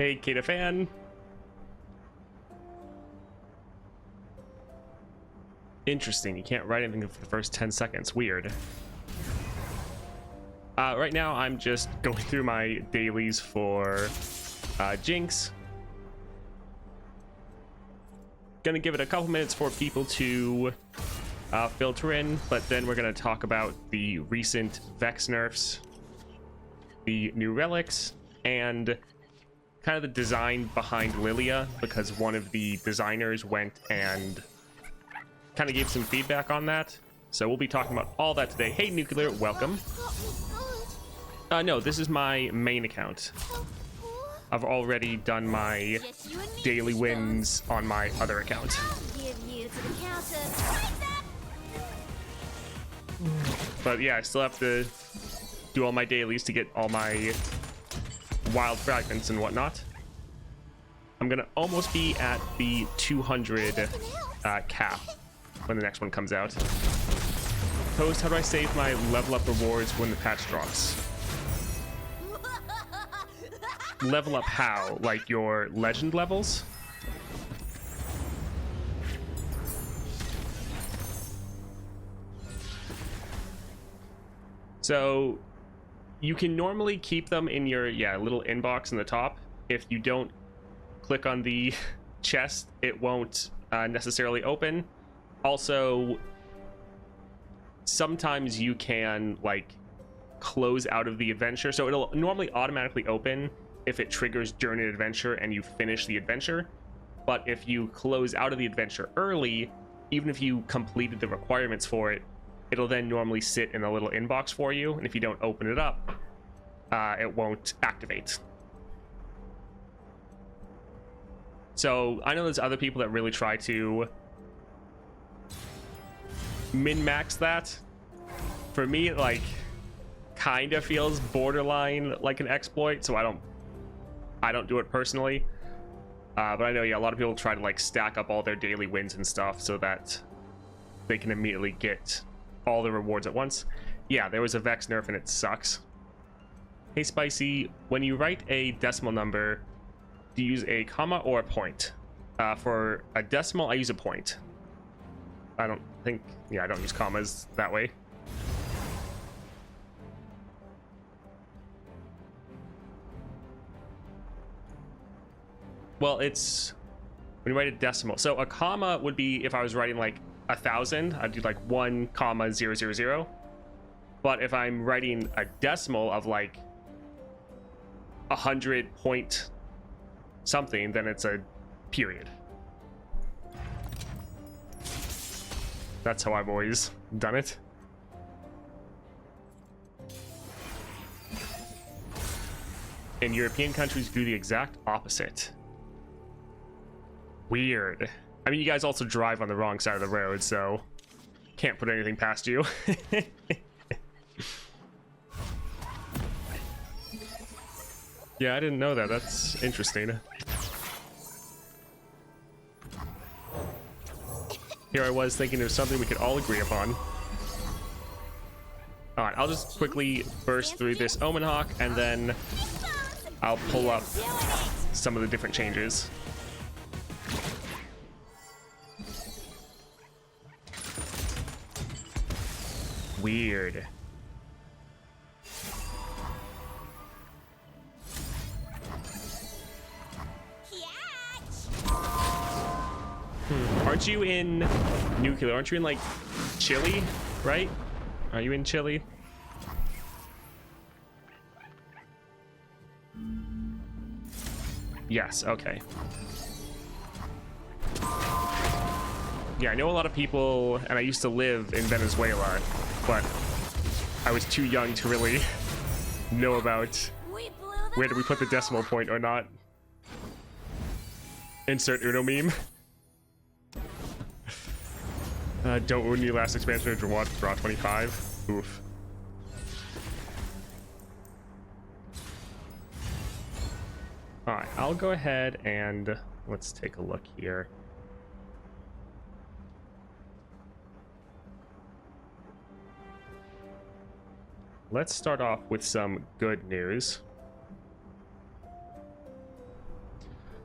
Hey, Kata fan. Interesting. You can't write anything for the first 10 seconds. Weird. Right now, I'm just going through my dailies for Jinx. Gonna give it a couple minutes for people to filter in, but then we're gonna talk about the recent Vex nerfs, the new Relics, and kind of the design behind Lilia, because one of the designers went and kind of gave some feedback on that. So we'll be talking about all that today. Hey, Nuclear, welcome. No, this is my main account. I've already done my daily wins on my other account. But yeah, I still have to do all my dailies to get all my wild fragments and whatnot. I'm gonna almost be at the 200 cap when the next one comes out. Toast, how do I save my level up rewards when the patch drops? Level up how? Like your legend levels? So you can normally keep them in your little inbox in the top. If you don't click on the chest, it won't necessarily open. Also, sometimes you can like close out of the adventure, so it'll normally automatically open if it triggers during an adventure and you finish the adventure. But if you close out of the adventure early, even if you completed the requirements for it, it'll then normally sit in a little inbox for you, and if you don't open it up, it won't activate. So I know there's other people that really try to min-max that. For me, it like kind of feels borderline like an exploit, so I don't do it personally. But I know, a lot of people try to like stack up all their daily wins and stuff so that they can immediately get all the rewards at once. Yeah, there was a Vex nerf and it sucks. Hey Spicy, when you write a decimal number, do you use a comma or a point? For a decimal, I use a point. I don't use commas that way. Well, it's when you write a decimal. So a comma would be if I was writing like 1,000, I'd do like 1,000. But if I'm writing a decimal of like 100 point something, then it's a period. That's how I've always done it. In European countries, do the exact opposite. Weird. I mean, you guys also drive on the wrong side of the road, so can't put anything past you. Yeah, I didn't know that. That's interesting. Here I was thinking of something we could all agree upon. Alright, I'll just quickly burst through this Omen Hawk, and then I'll pull up some of the different changes. Weird. Aren't you in Nuclear? Aren't you in like Chile, right? Are you in Chile? Yes, okay. Yeah, I know a lot of people, and I used to live in Venezuela, but I was too young to really know about where do we put the decimal point or not. Insert Uno meme. Don't ruin your last expansion or draw 25. Oof. Alright, I'll go ahead and let's take a look here. Let's start off with some good news.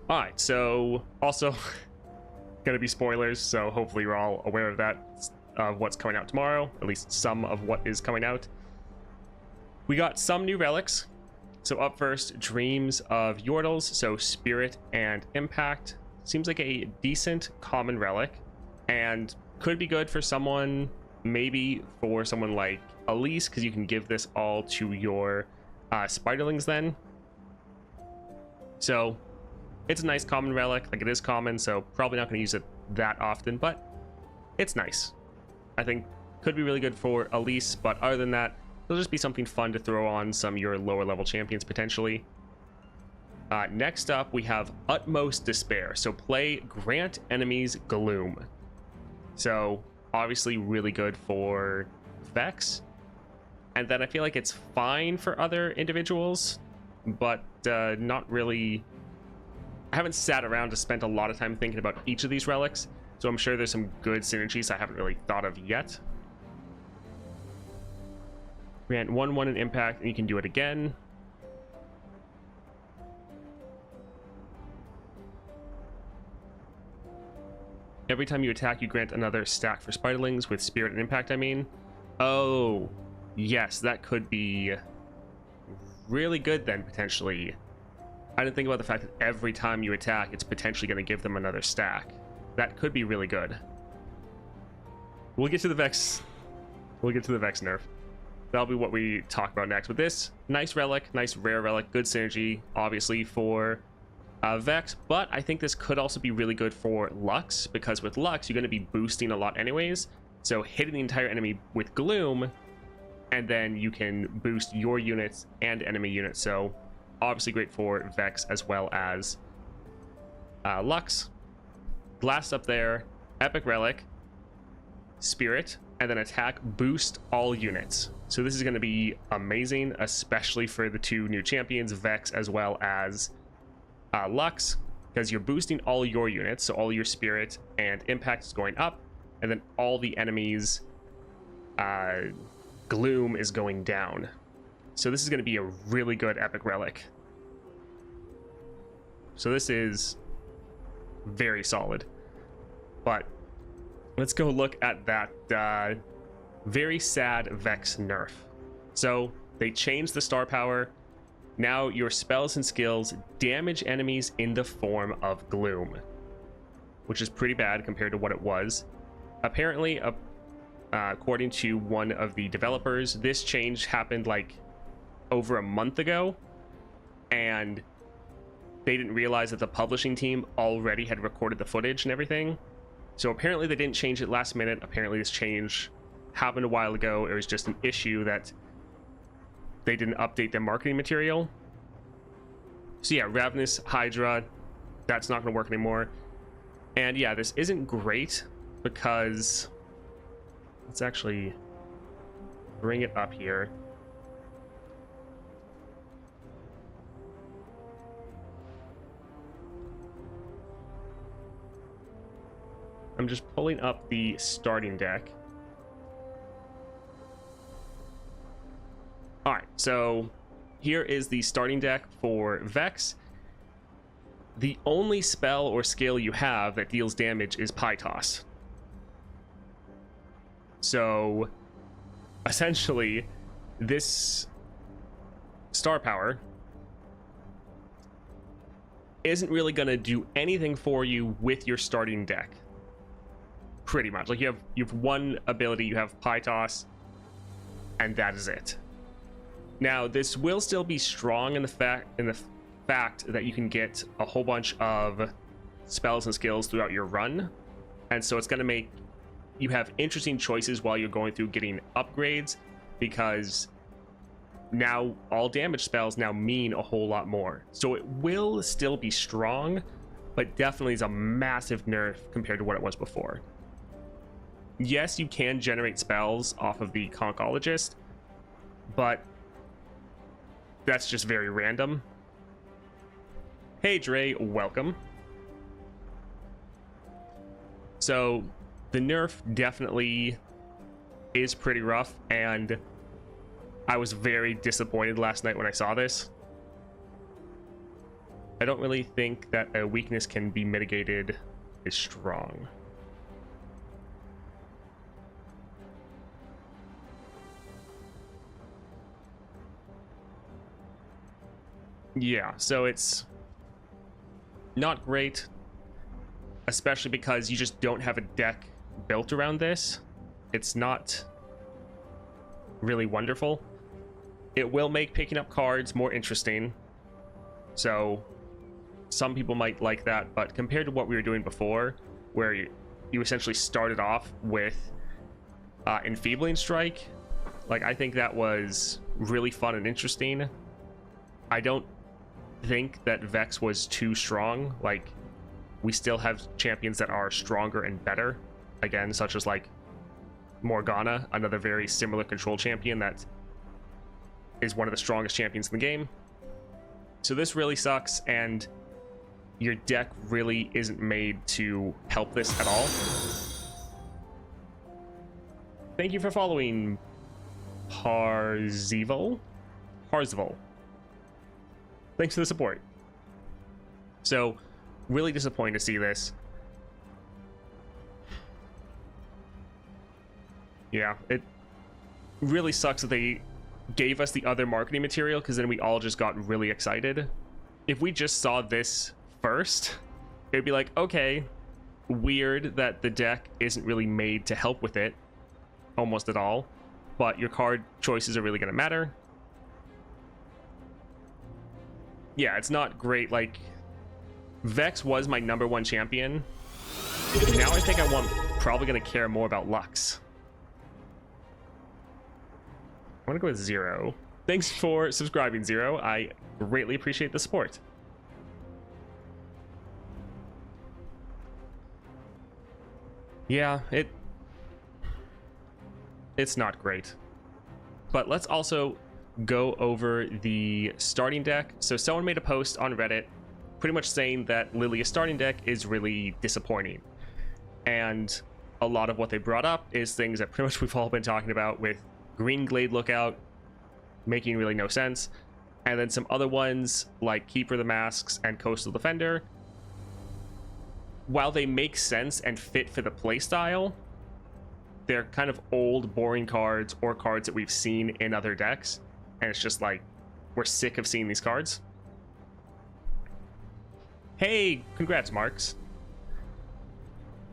All right, so also gonna be spoilers, so hopefully you're all aware of that, of what's coming out tomorrow, at least some of what is coming out. We got some new relics. So up first, Dreams of Yordles, so Spirit and Impact. Seems like a decent common relic, and could be good for someone, maybe for someone like Elise, because you can give this all to your spiderlings then. So it's a nice common relic, like it is common, so probably not going to use it that often, but it's nice. I think could be really good for Elise, but other than that, it'll just be something fun to throw on some of your lower level champions potentially. Next up, we have Utmost Despair. So play Grant Enemies Gloom. So obviously really good for Vex. And then I feel like it's fine for other individuals, but not really. I haven't sat around to spend a lot of time thinking about each of these relics, so I'm sure there's some good synergies I haven't really thought of yet. Grant 1/1 in Impact, and you can do it again. Every time you attack, you grant another stack for spiderlings with Spirit and Impact, I mean. Oh, yes, that could be really good then, potentially. I didn't think about the fact that every time you attack, it's potentially going to give them another stack. That could be really good. We'll get to the Vex. We'll get to the Vex nerf. That'll be what we talk about next. With this, nice relic, nice rare relic, good synergy, obviously, for Vex, but I think this could also be really good for Lux, because with Lux, you're going to be boosting a lot anyways, so hitting the entire enemy with Gloom, and then you can boost your units and enemy units, so obviously great for Vex as well as Lux. Glass up there, Epic Relic, Spirit, and then attack, boost all units. So this is going to be amazing, especially for the two new champions, Vex as well as Lux, because you're boosting all your units, so all your Spirit and Impact is going up, and then all the enemies' Gloom is going down. So this is going to be a really good Epic Relic. So this is very solid. But let's go look at that very sad Vex nerf. So they changed the star power. Now your spells and skills damage enemies in the form of Gloom, which is pretty bad compared to what it was. Apparently, according to one of the developers, this change happened like over a month ago, and they didn't realize that the publishing team already had recorded the footage and everything. So apparently they didn't change it last minute. Apparently this change happened a while ago. It was just an issue that they didn't update their marketing material. So yeah, Ravenous Hydra, that's not going to work anymore. And yeah, this isn't great because let's actually bring it up here. I'm just pulling up the starting deck. All right, so here is the starting deck for Vex. The only spell or skill you have that deals damage is Pie Toss. So essentially, this star power isn't really going to do anything for you with your starting deck. Pretty much, like you have one ability, you have Pie Toss, and that is it. Now this will still be strong in the fact that you can get a whole bunch of spells and skills throughout your run, and so it's going to make you have interesting choices while you're going through getting upgrades, because now all damage spells now mean a whole lot more. So it will still be strong, but definitely is a massive nerf compared to what it was before. Yes, you can generate spells off of the Concologist, but that's just very random. Hey Dre, welcome. So the nerf definitely is pretty rough, and I was very disappointed last night when I saw this. I don't really think that a weakness can be mitigated is strong. Yeah, so it's not great, especially because you just don't have a deck built around this. It's not really wonderful. It will make picking up cards more interesting, so some people might like that, but compared to what we were doing before, where you essentially started off with Enfeebling Strike, like, I think that was really fun and interesting. I don't think that Vex was too strong. Like, we still have champions that are stronger and better, again, such as like Morgana, another very similar control champion that is one of the strongest champions in the game. So this really sucks, and your deck really isn't made to help this at all. Thank you for following, Parzival. Thanks for the support. So, really disappointing to see this. Yeah, it really sucks that they gave us the other marketing material, because then we all just got really excited. If we just saw this first, it'd be like, okay, weird that the deck isn't really made to help with it almost at all, but your card choices are really going to matter. Yeah, it's not great. Like, Vex was my #1 champion. Now I think I'm probably going to care more about Lux. I'm going to go with Zero. Thanks for subscribing, Zero. I greatly appreciate the support. Yeah, it's not great. But let's also go over the starting deck. So someone made a post on Reddit pretty much saying that Lilia's starting deck is really disappointing. And a lot of what they brought up is things that pretty much we've all been talking about, with Green Glade Lookout making really no sense. And then some other ones like Keeper of the Masks and Coastal Defender, while they make sense and fit for the playstyle, they're kind of old, boring cards, or cards that we've seen in other decks. And it's just like, we're sick of seeing these cards. Hey, congrats, Marks.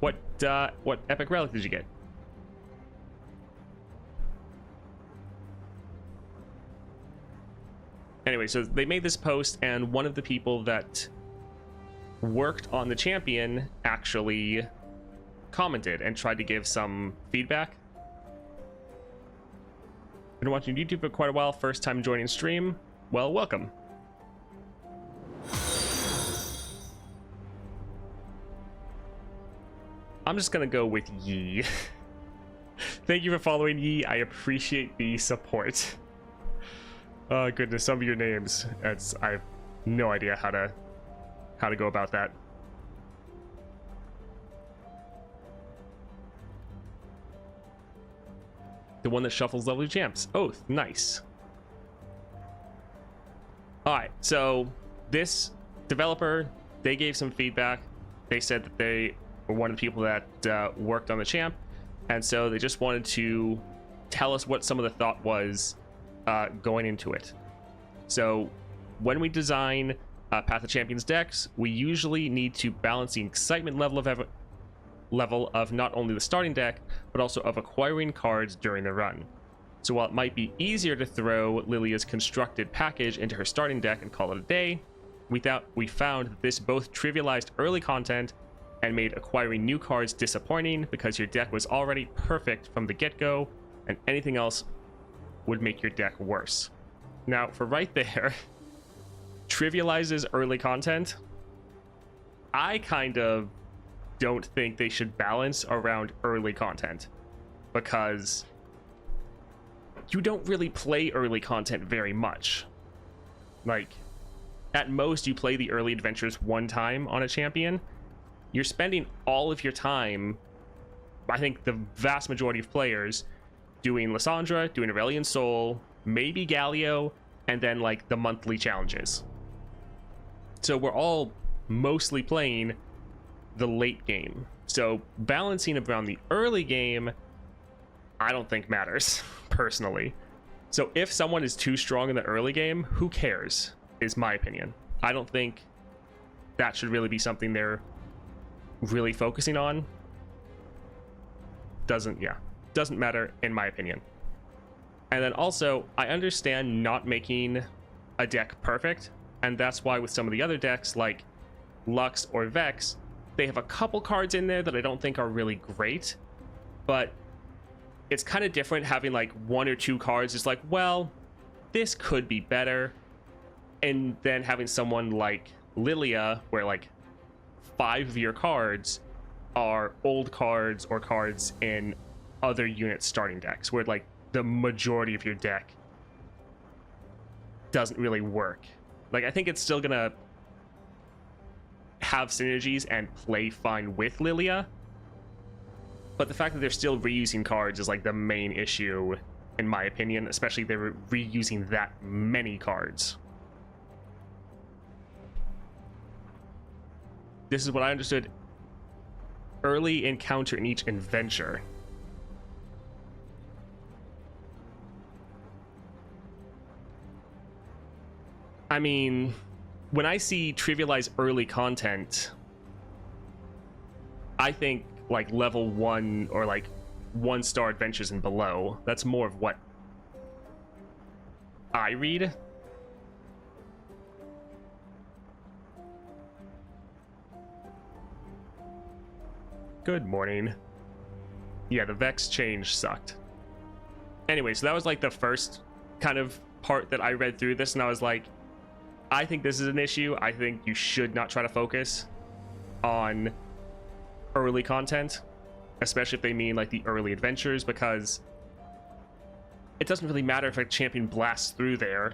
What epic relic did you get? Anyway, so they made this post, and one of the people that worked on the champion actually commented and tried to give some feedback. Been watching YouTube for quite a while, first time joining stream. Well, welcome. I'm just gonna go with Yi. Thank you for following, Yi. I appreciate the support. Oh goodness, some of your names. I have no idea how to go about that. The one that shuffles lovely champs. Oh, nice. All right, so this developer, they gave some feedback. They said that they were one of the people that worked on the champ, and so they just wanted to tell us what some of the thought was going into it. So when we design Path of Champions decks, we usually need to balance the excitement level of not only the starting deck, but also of acquiring cards during the run. So while it might be easier to throw Lilia's constructed package into her starting deck and call it a day, we found that this both trivialized early content and made acquiring new cards disappointing, because your deck was already perfect from the get-go, and anything else would make your deck worse. Now, for right there, trivializes early content. I kind of don't think they should balance around early content, because you don't really play early content very much. Like, at most you play the early adventures one time on a champion. You're spending all of your time, I think the vast majority of players, doing Lysandra, doing Aurelion Sol, maybe Galio, and then like the monthly challenges. So we're all mostly playing the late game. So balancing around the early game, I don't think matters, personally. So if someone is too strong in the early game, who cares, is my opinion. I don't think that should really be something they're really focusing on. Doesn't matter, in my opinion. And then also, I understand not making a deck perfect, and that's why with some of the other decks, like Lux or Vex, they have a couple cards in there that I don't think are really great, but it's kind of different having like one or two cards just like, well, this could be better, and then having someone like Lilia where like 5 of your cards are old cards or cards in other unit starting decks where like the majority of your deck doesn't really work. Like, I think it's still gonna have synergies and play fine with Lilia, but the fact that they're still reusing cards is like the main issue in my opinion, especially if they're reusing that many cards. This is what I understood. Early encounter in each adventure. I mean, when I see trivialize early content, I think like level 1 or like 1-star adventures and below. That's more of what I read. Good morning. Yeah, the Vex change sucked. Anyway, so that was like the first kind of part that I read through this, and I was like, I think this is an issue. I think you should not try to focus on early content, especially if they mean like the early adventures, because it doesn't really matter if a champion blasts through there.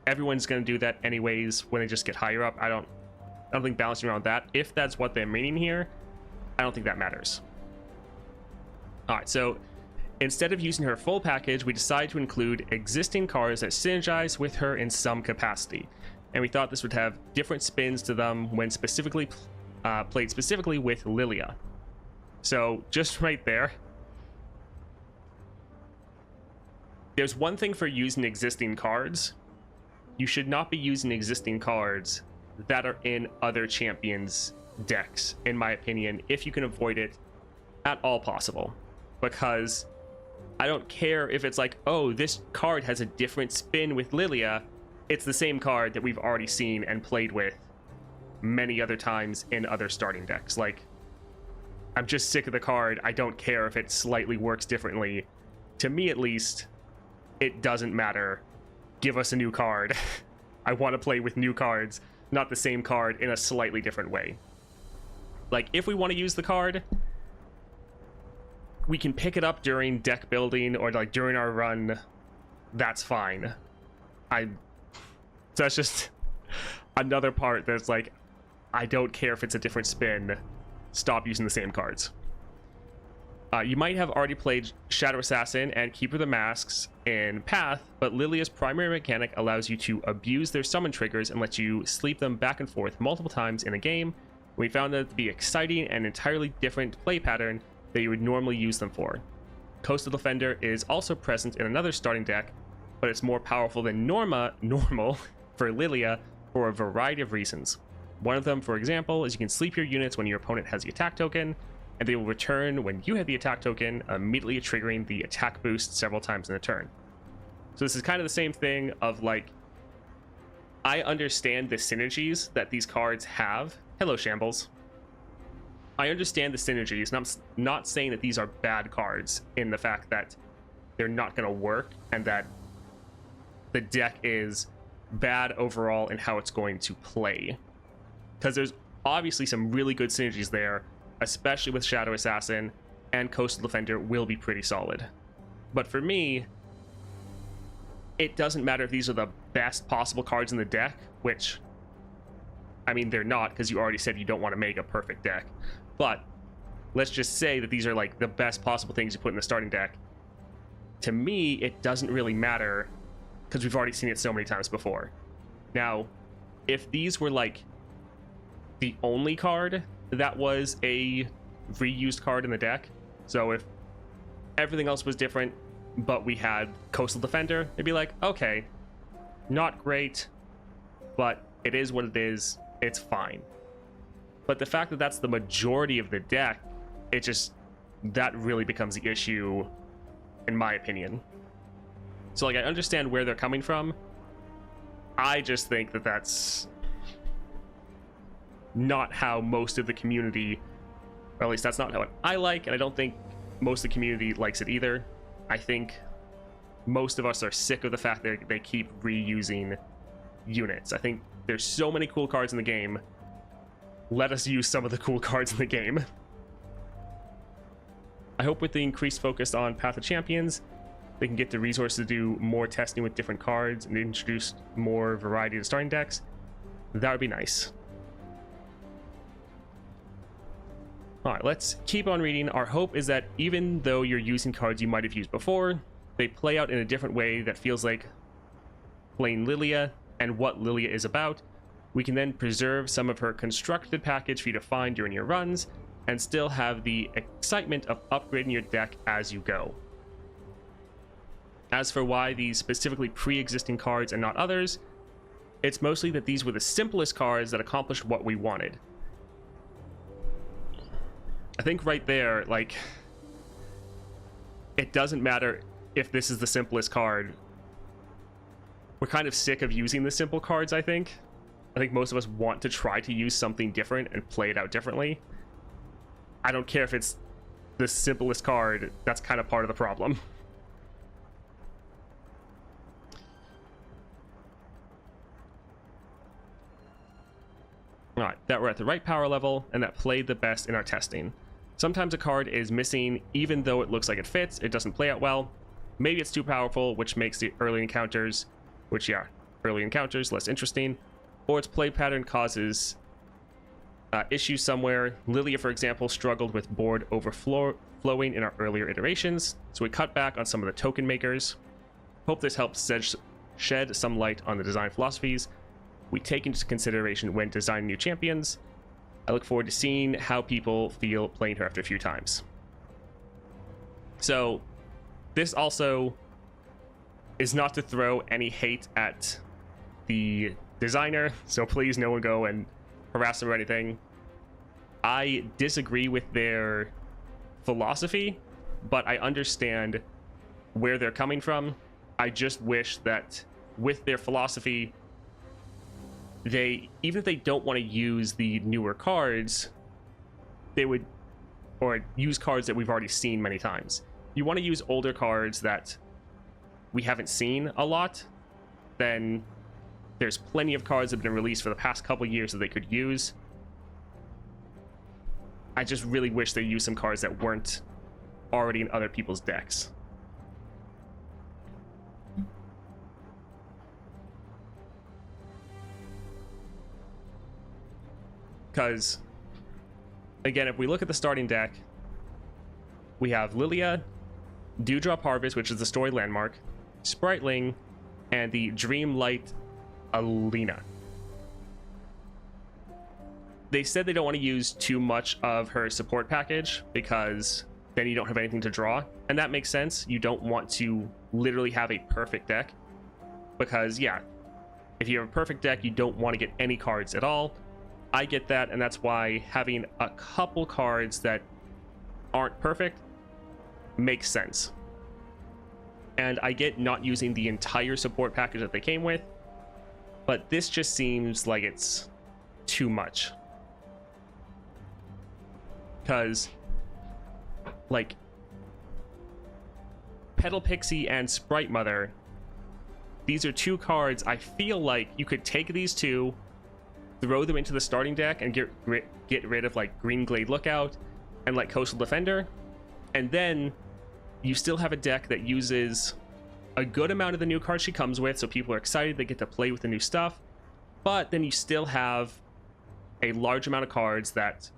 Everyone's going to do that anyways when they just get higher up. I don't think balancing around that, if that's what they're meaning here, I don't think that matters. All right, so instead of using her full package, we decided to include existing cards that synergize with her in some capacity, and we thought this would have different spins to them when specifically played specifically with Lilia. So just right there, there's one thing for using existing cards. You should not be using existing cards that are in other champions' decks, in my opinion, if you can avoid it at all possible. Because I don't care if it's like, oh, this card has a different spin with Lilia. It's the same card that we've already seen and played with many other times in other starting decks. Like, I'm just sick of the card. I don't care if it slightly works differently. To me, at least, it doesn't matter. Give us a new card. I want to play with new cards, not the same card in a slightly different way. Like, if we want to use the card, we can pick it up during deck building or like during our run. That's fine. So that's just another part that's like, I don't care if it's a different spin. Stop using the same cards. You might have already played Shadow Assassin and Keeper of the Masks in Path, but Lilia's primary mechanic allows you to abuse their summon triggers and let you sleep them back and forth multiple times in a game. We found that to be exciting and entirely different play pattern that you would normally use them for. Coastal Defender is also present in another starting deck, but it's more powerful than normal for Lilia for a variety of reasons. One of them, for example, is you can sleep your units when your opponent has the attack token, and they will return when you have the attack token, immediately triggering the attack boost several times in a turn. So this is kind of the same thing of like, I understand the synergies that these cards have. Hello, Shambles. I understand the synergies, and I'm not saying that these are bad cards in the fact that they're not going to work and that the deck is bad overall in how it's going to play. Because there's obviously some really good synergies there, especially with Shadow Assassin, and Coastal Defender will be pretty solid. But for me, it doesn't matter if these are the best possible cards in the deck, which, I mean, they're not, because you already said you don't want to make a perfect deck. But let's just say that these are like the best possible things you put in the starting deck. To me, it doesn't really matter, because we've already seen it so many times before. Now, if these were like the only card that was a reused card in the deck, so if everything else was different but we had Coastal Defender, it'd be like, okay, not great, but it is what it is, it's fine. But the fact that that's the majority of the deck, it just, that really becomes the issue in my opinion. So like, I understand where they're coming from. I just think that that's not how most of the community, or at least that's not how I like, and I don't think most of the community likes it either. I think most of us are sick of the fact that they keep reusing units. I think there's so many cool cards in the game. Let us use some of the cool cards in the game. I hope with the increased focus on Path of Champions, they can get the resources to do more testing with different cards and introduce more variety to starting decks. That would be nice. Alright, let's keep on reading. Our hope is that even though you're using cards you might have used before, they play out in a different way that feels like playing Lilia and what Lilia is about. We can then preserve some of her constructed package for you to find during your runs, and still have the excitement of upgrading your deck as you go. As for why these specifically pre-existing cards and not others, it's mostly that these were the simplest cards that accomplished what we wanted. I think right there, like, it doesn't matter if this is the simplest card. We're kind of sick of using the simple cards, I think. I think most of us want to try to use something different and play it out differently. I don't care if it's the simplest card, that's kind of part of the problem. Alright, that we're at the right power level, and that played the best in our testing. Sometimes a card is missing, even though it looks like it fits, it doesn't play out well. Maybe it's too powerful, which makes the early encounters, early encounters less interesting, or its play pattern causes issues somewhere. Lilia, for example, struggled with board overflowing in our earlier iterations, so we cut back on some of the token makers. Hope this helps shed some light on the design philosophies we take into consideration when designing new champions. I look forward to seeing how people feel playing her after a few times. So this also is not to throw any hate at the designer, so please no one go and harass them or anything. I disagree with their philosophy, but I understand where they're coming from. I just wish that with their philosophy, they, even if they don't want to use the newer cards, they would, or use cards that we've already seen many times. You want to use older cards that we haven't seen a lot, then there's plenty of cards that have been released for the past couple years that they could use. I just really wish they used some cards that weren't already in other people's decks. Because, again, if we look at the starting deck, we have Lilia, Dewdrop Harvest, which is the story landmark, Spriteling, and the Dreamlight Alina. They said they don't want to use too much of her support package because then you don't have anything to draw, and that makes sense. You don't want to literally have a perfect deck because, yeah, if you have a perfect deck, you don't want to get any cards at all. I get that, and that's why having a couple cards that aren't perfect makes sense. And I get not using the entire support package that they came with, but this just seems like it's too much. Because, like, Petal Pixie and Sprite Mother, these are two cards I feel like you could take these two, throw them into the starting deck, and get rid of, like, Green Glade Lookout and, like, Coastal Defender, and then you still have a deck that uses a good amount of the new cards she comes with, so people are excited they get to play with the new stuff, but then you still have a large amount of cards that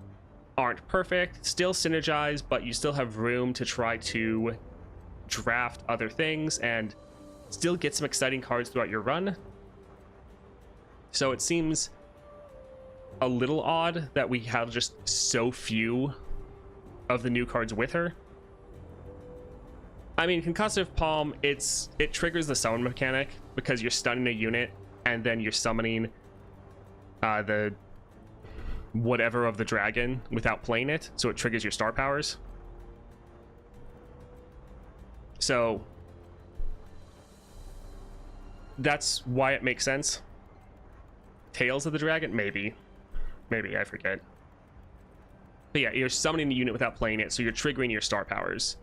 aren't perfect, still synergize, but you still have room to try to draft other things and still get some exciting cards throughout your run. So it seems a little odd that we have just so few of the new cards with her. I mean, Concussive Palm, it triggers the summon mechanic because you're stunning a unit and then you're summoning the whatever of the dragon without playing it, so it triggers your star powers. So that's why it makes sense. Tails of the Dragon? Maybe, I forget. But yeah, you're summoning the unit without playing it, so you're triggering your star powers.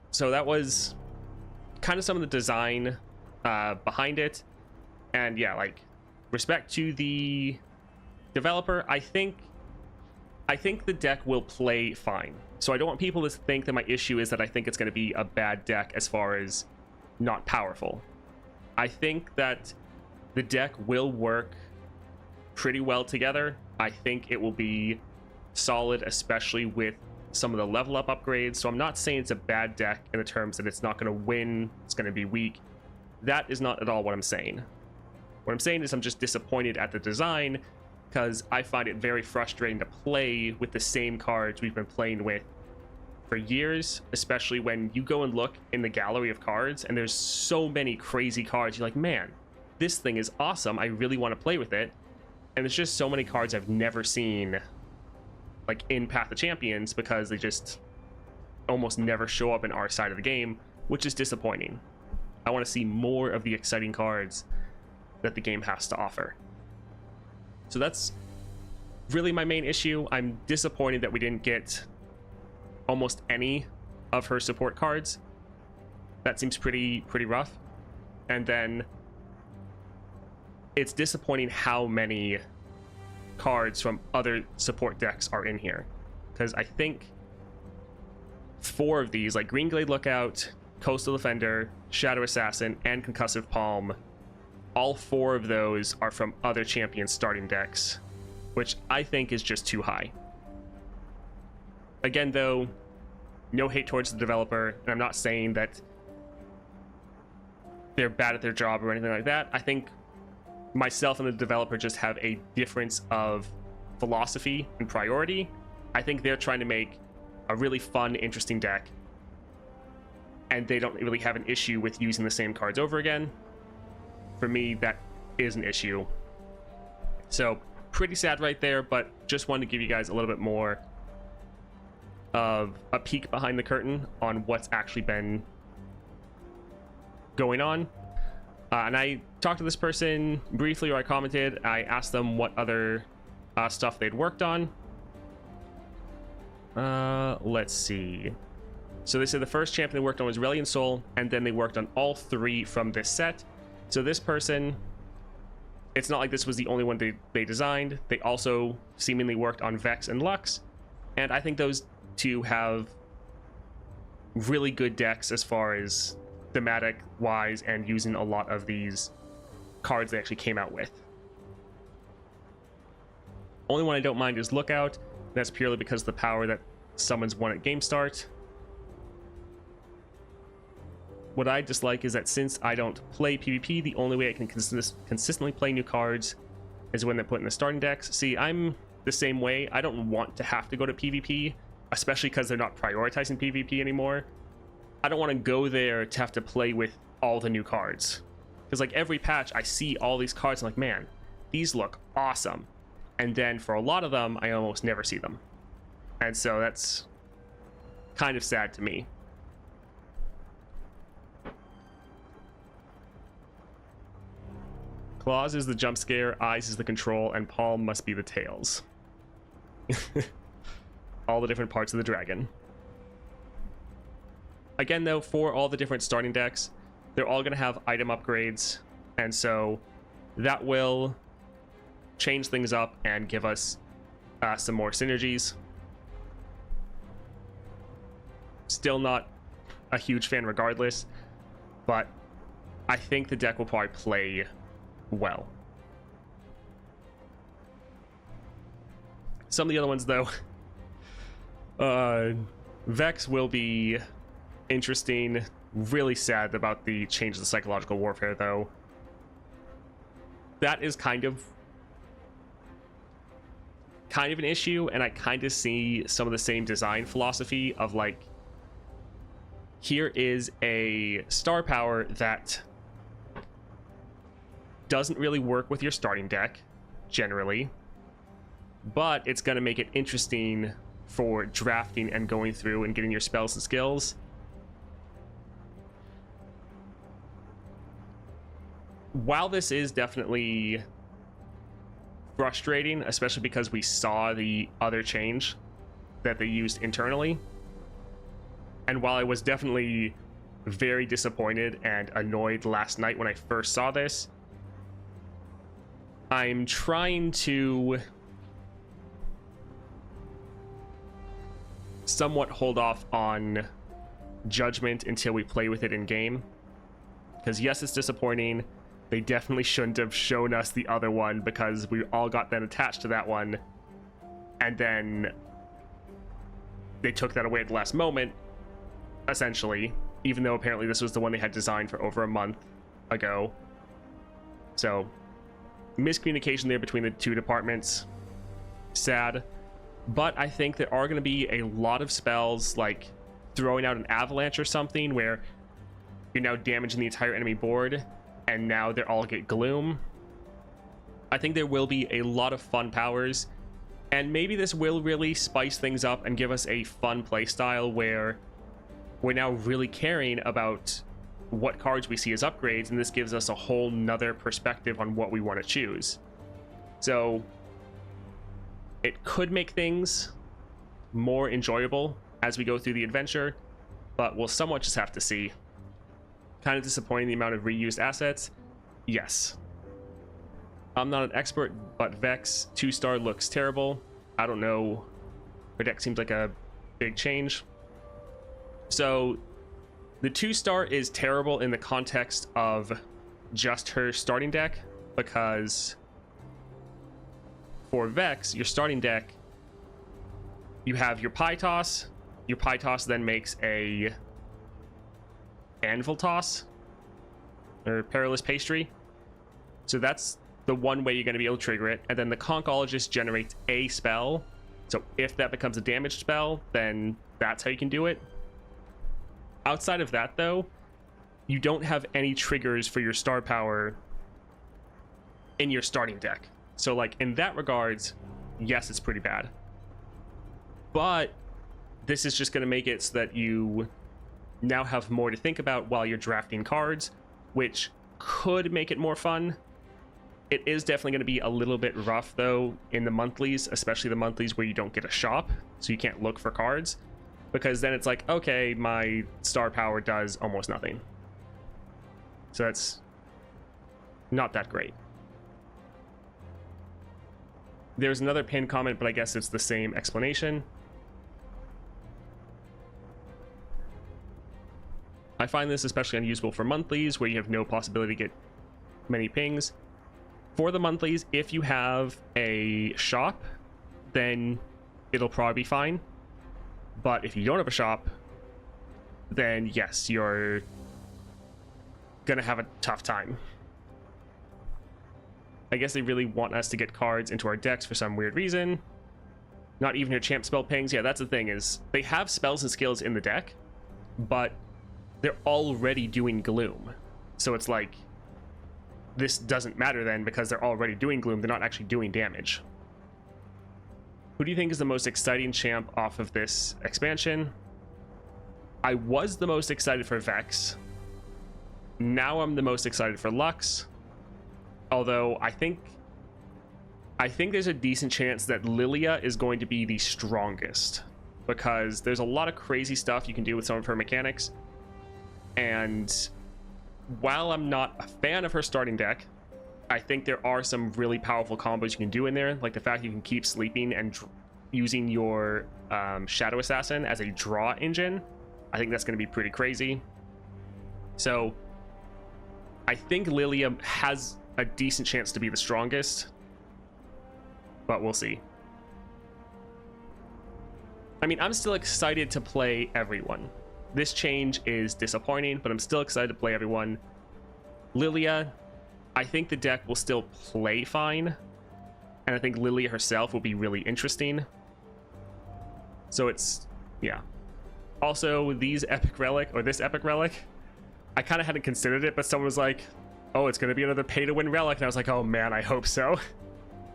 So that was kind of some of the design behind it. And yeah, like, respect to the developer, I think the deck will play fine. So I don't want people to think that my issue is that I think it's going to be a bad deck as far as not powerful. I think that the deck will work pretty well together. I think it will be solid, especially with some of the level up upgrades. So I'm not saying it's a bad deck in the terms that it's not going to win, it's going to be weak. That is not at all what I'm saying. What I'm saying is I'm just disappointed at the design because I find it very frustrating to play with the same cards we've been playing with for years, especially when you go and look in the gallery of cards and there's so many crazy cards. You're like, man, this thing is awesome. I really want to play with it. And there's just so many cards I've never seen like in Path of Champions because they just almost never show up in our side of the game, which is disappointing. I want to see more of the exciting cards that the game has to offer. So that's really my main issue. I'm disappointed that we didn't get almost any of her support cards. That seems pretty rough. And then it's disappointing how many cards from other support decks are in here, because I think 4 of these, like Green Glade Lookout, Coastal Defender, Shadow Assassin, and Concussive Palm, all 4 of those are from other champions starting decks, which I think is just too high. Again, though, no hate towards the developer, and I'm not saying that they're bad at their job or anything like that. I think myself and the developer just have a difference of philosophy and priority. I think they're trying to make a really fun, interesting deck, and they don't really have an issue with using the same cards over again. For me, that is an issue. So pretty sad right there, but just wanted to give you guys a little bit more of a peek behind the curtain on what's actually been going on. And I talked to this person briefly, or I commented. I asked them what other stuff they'd worked on. Let's see. So they said the first champion they worked on was Relian Soul, and then they worked on all 3 from this set. So this person, it's not like this was the only one they designed. They also seemingly worked on Vex and Lux, and I think those 2 have really good decks as far as thematic wise and using a lot of these cards they actually came out with. Only one I don't mind is Lookout. That's purely because of the power that summons 1 at game start. What I dislike is that since I don't play PvP, the only way I can consistently play new cards is when they're put in the starting decks. See, I'm the same way. I don't want to have to go to PvP, especially because they're not prioritizing PvP anymore. I don't want to go there to have to play with all the new cards. Because like every patch, I see all these cards, I'm like, man, these look awesome. And then for a lot of them, I almost never see them. And so that's kind of sad to me. Claws is the jump scare, eyes is the control, and palm must be the tails. All the different parts of the dragon. Again, though, for all the different starting decks, they're all going to have item upgrades, and so that will change things up and give us some more synergies. Still not a huge fan regardless, but I think the deck will probably play well. Some of the other ones, though, Vex will be interesting. Really sad about the change of the psychological warfare, though. that is kind of an issue, and I kind of see some of the same design philosophy of like, here is a star power that doesn't really work with your starting deck generally, but it's going to make it interesting for drafting and going through and getting your spells and skills. While this is definitely frustrating, especially because we saw the other change that they used internally, and while I was definitely very disappointed and annoyed last night when I first saw this, I'm trying to somewhat hold off on judgment until we play with it in game. Because yes, it's disappointing. They definitely shouldn't have shown us the other one, because we all got then attached to that one, and then they took that away at the last moment, essentially, even though apparently this was the one they had designed for over a month ago. So miscommunication there between the two departments. Sad. But I think there are going to be a lot of spells like throwing out an avalanche or something where you're now damaging the entire enemy board, and now they all get gloom. I think there will be a lot of fun powers, and maybe this will really spice things up and give us a fun playstyle where we're now really caring about what cards we see as upgrades, and this gives us a whole nother perspective on what we want to choose. So it could make things more enjoyable as we go through the adventure, but we'll somewhat just have to see. Kind of disappointing the amount of reused assets. Yes. I'm not an expert, but Vex 2-star looks terrible. I don't know. Her deck seems like a big change. So the 2-star is terrible in the context of just her starting deck, because for Vex, your starting deck, you have your Pie Toss. Your Pie Toss then makes a Anvil Toss or Perilous Pastry. So that's the one way you're going to be able to trigger it. And then the Concologist generates a spell. So if that becomes a damaged spell, then that's how you can do it. Outside of that, though, you don't have any triggers for your star power in your starting deck. So like in that regards, yes, it's pretty bad. But this is just going to make it so that you now have more to think about while you're drafting cards, which could make it more fun. It is definitely going to be a little bit rough though in the monthlies, especially the monthlies where you don't get a shop, so you can't look for cards, because then it's like, okay, my star power does almost nothing. So that's not that great. There's another pinned comment, but I guess it's the same explanation. I find this especially unusable for monthlies where you have no possibility to get many pings. For the monthlies, if you have a shop, then it'll probably be fine. But if you don't have a shop, then yes, you're gonna have a tough time. I guess they really want us to get cards into our decks for some weird reason. Not even your champ spell pings. Yeah, that's the thing, is they have spells and skills in the deck, but they're already doing gloom. So it's like, this doesn't matter then, because they're already doing gloom. They're not actually doing damage. Who do you think is the most exciting champ off of this expansion? I was the most excited for Vex. Now I'm the most excited for Lux. Although I think there's a decent chance that Lilia is going to be the strongest, because there's a lot of crazy stuff you can do with some of her mechanics. And while I'm not a fan of her starting deck, I think there are some really powerful combos you can do in there, like the fact you can keep sleeping and using your Shadow Assassin as a draw engine. I think that's going to be pretty crazy. So I think Lilia has a decent chance to be the strongest, but we'll see. I mean, I'm still excited to play everyone. This change is disappointing, but I'm still excited to play everyone. Lilia, I think the deck will still play fine, and I think Lilia herself will be really interesting. So it's, yeah. Also, these epic relic, or this epic relic, I kind of hadn't considered it, but someone was like, oh, it's going to be another pay-to-win relic, and I was like, oh man, I hope so.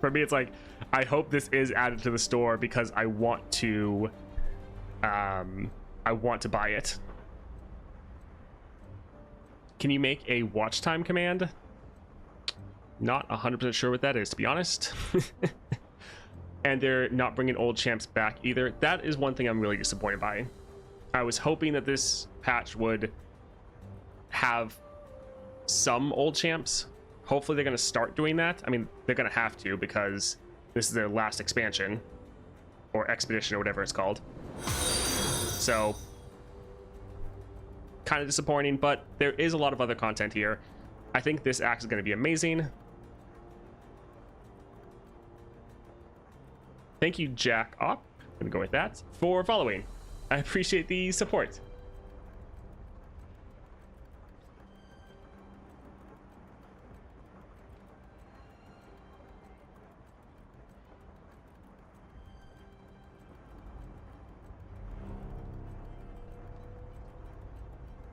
For me, it's like, I hope this is added to the store because I want to buy it. Can you make a watch time command? Not 100% sure what that is, to be honest. And they're not bringing old champs back either. That is one thing I'm really disappointed by. I was hoping that this patch would have some old champs. Hopefully they're going to start doing that. I mean, they're going to have to because this is their last expansion or expedition or whatever it's called. So kind of disappointing, but there is a lot of other content here. I think this axe is going to be amazing. Thank you, Jack Op. I'm going to go with that for following. I appreciate the support.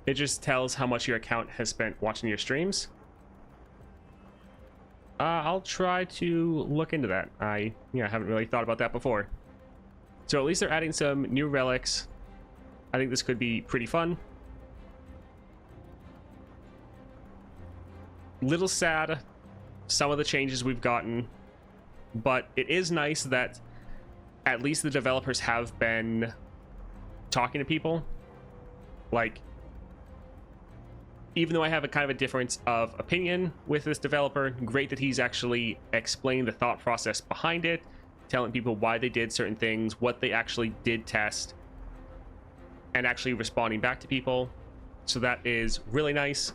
It just tells how much your account has spent watching your streams. I'll try to look into that. I haven't really thought about that before. So at least they're adding some new relics. I think this could be pretty fun. Little sad, some of the changes we've gotten, but it is nice that at least the developers have been talking to people. Like, even though I have a kind of a difference of opinion with this developer, great that he's actually explained the thought process behind it, telling people why they did certain things, what they actually did test, and actually responding back to people. So that is really nice.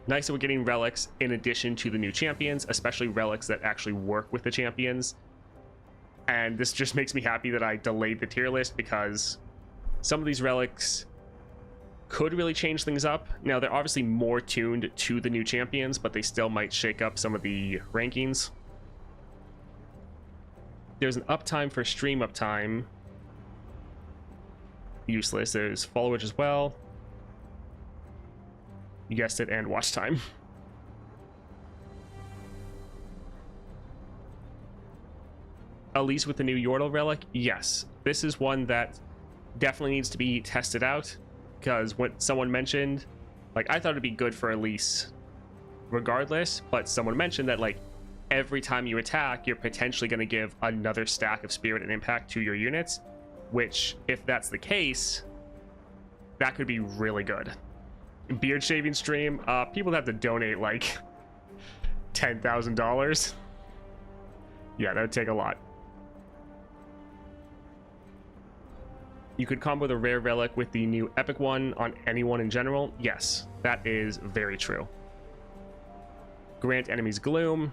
Nice that we're getting relics in addition to the new champions, especially relics that actually work with the champions. And this just makes me happy that I delayed the tier list because some of these relics could really change things up. Now, they're obviously more tuned to the new champions, but they still might shake up some of the rankings. There's an uptime for stream uptime. Useless. There's followage as well. You guessed it, and watch time. At least with the new Yordle relic, yes. This is one that definitely needs to be tested out. Because what someone mentioned, like, I thought it'd be good for Elise regardless, but someone mentioned that, like, every time you attack, you're potentially going to give another stack of spirit and impact to your units, which, if that's the case, that could be really good. Beard shaving stream, people have to donate, like, $10,000. Yeah, that would take a lot. You could combo the rare relic with the new epic one on anyone in general. Yes, that is very true. Grant enemies gloom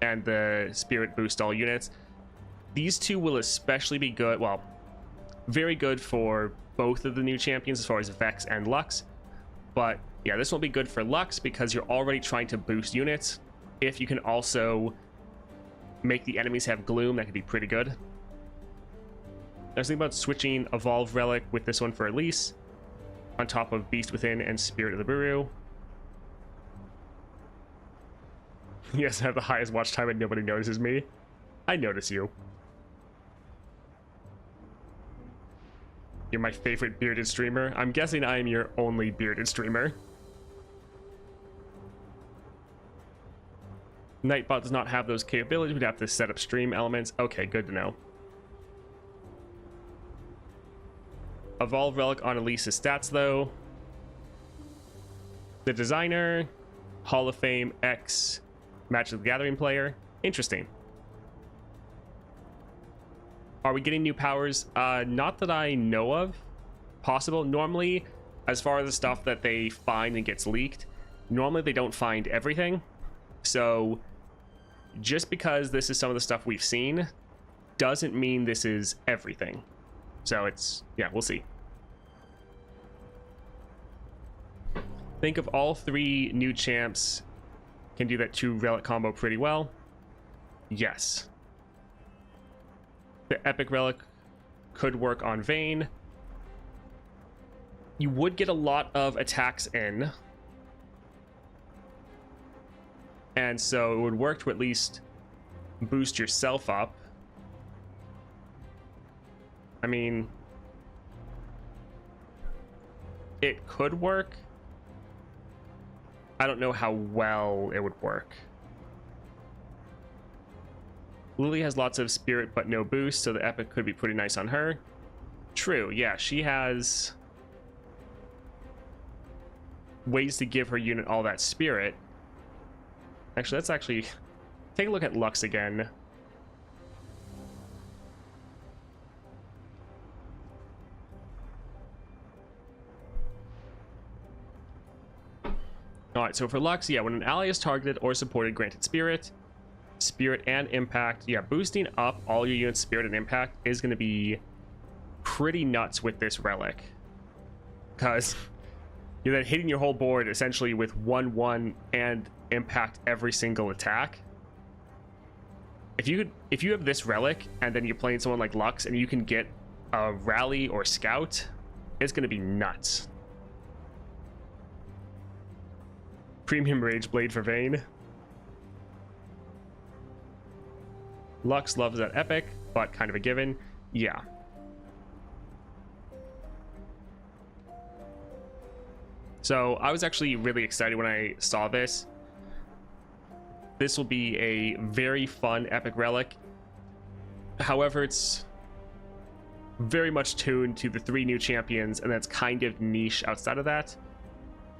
and the spirit boost all units. These two will especially be good, well, very good for both of the new champions as far as Vex and Lux. But yeah, this will be good for Lux because you're already trying to boost units. If you can also make the enemies have gloom, that could be pretty good. I was thinking about switching Evolve Relic with this one for Elise on top of Beast Within and Spirit of the Buru. Yes, I have the highest watch time and nobody notices me. I notice you. You're my favorite bearded streamer. I'm guessing I am your only bearded streamer. Nightbot does not have those capabilities. We'd have to set up stream elements. Okay, good to know. Evolve Relic on Elise's stats, though. The designer, Hall of Fame X, Match of the Gathering player. Interesting. Are we getting new powers? Not that I know of. Possible. Normally, as far as the stuff that they find and gets leaked, normally they don't find everything. So, just because this is some of the stuff we've seen, doesn't mean this is everything. So it's, yeah, we'll see. Think of all three new champs can do that 2 relic combo pretty well. Yes. The epic relic could work on Vayne. You would get a lot of attacks in, and so it would work to at least boost yourself up. I mean, it could work. I don't know how well it would work. Lilia has lots of spirit but no boost, so the epic could be pretty nice on her. True, yeah, she has ways to give her unit all that spirit. Actually, let's actually take a look at Lux again. Alright, so for Lux, yeah, when an ally is targeted or supported, granted spirit and impact. Yeah, boosting up all your units' spirit and impact is going to be pretty nuts with this relic, because you're then hitting your whole board essentially with 1/1 and impact every single attack. If you have this relic and then you're playing someone like Lux and you can get a rally or scout, it's going to be nuts. Premium Rage Blade for Vayne. Lux loves that epic, but kind of a given. Yeah. So I was actually really excited when I saw this. This will be a very fun epic relic. However, it's very much tuned to the 3 new champions, and that's kind of niche outside of that.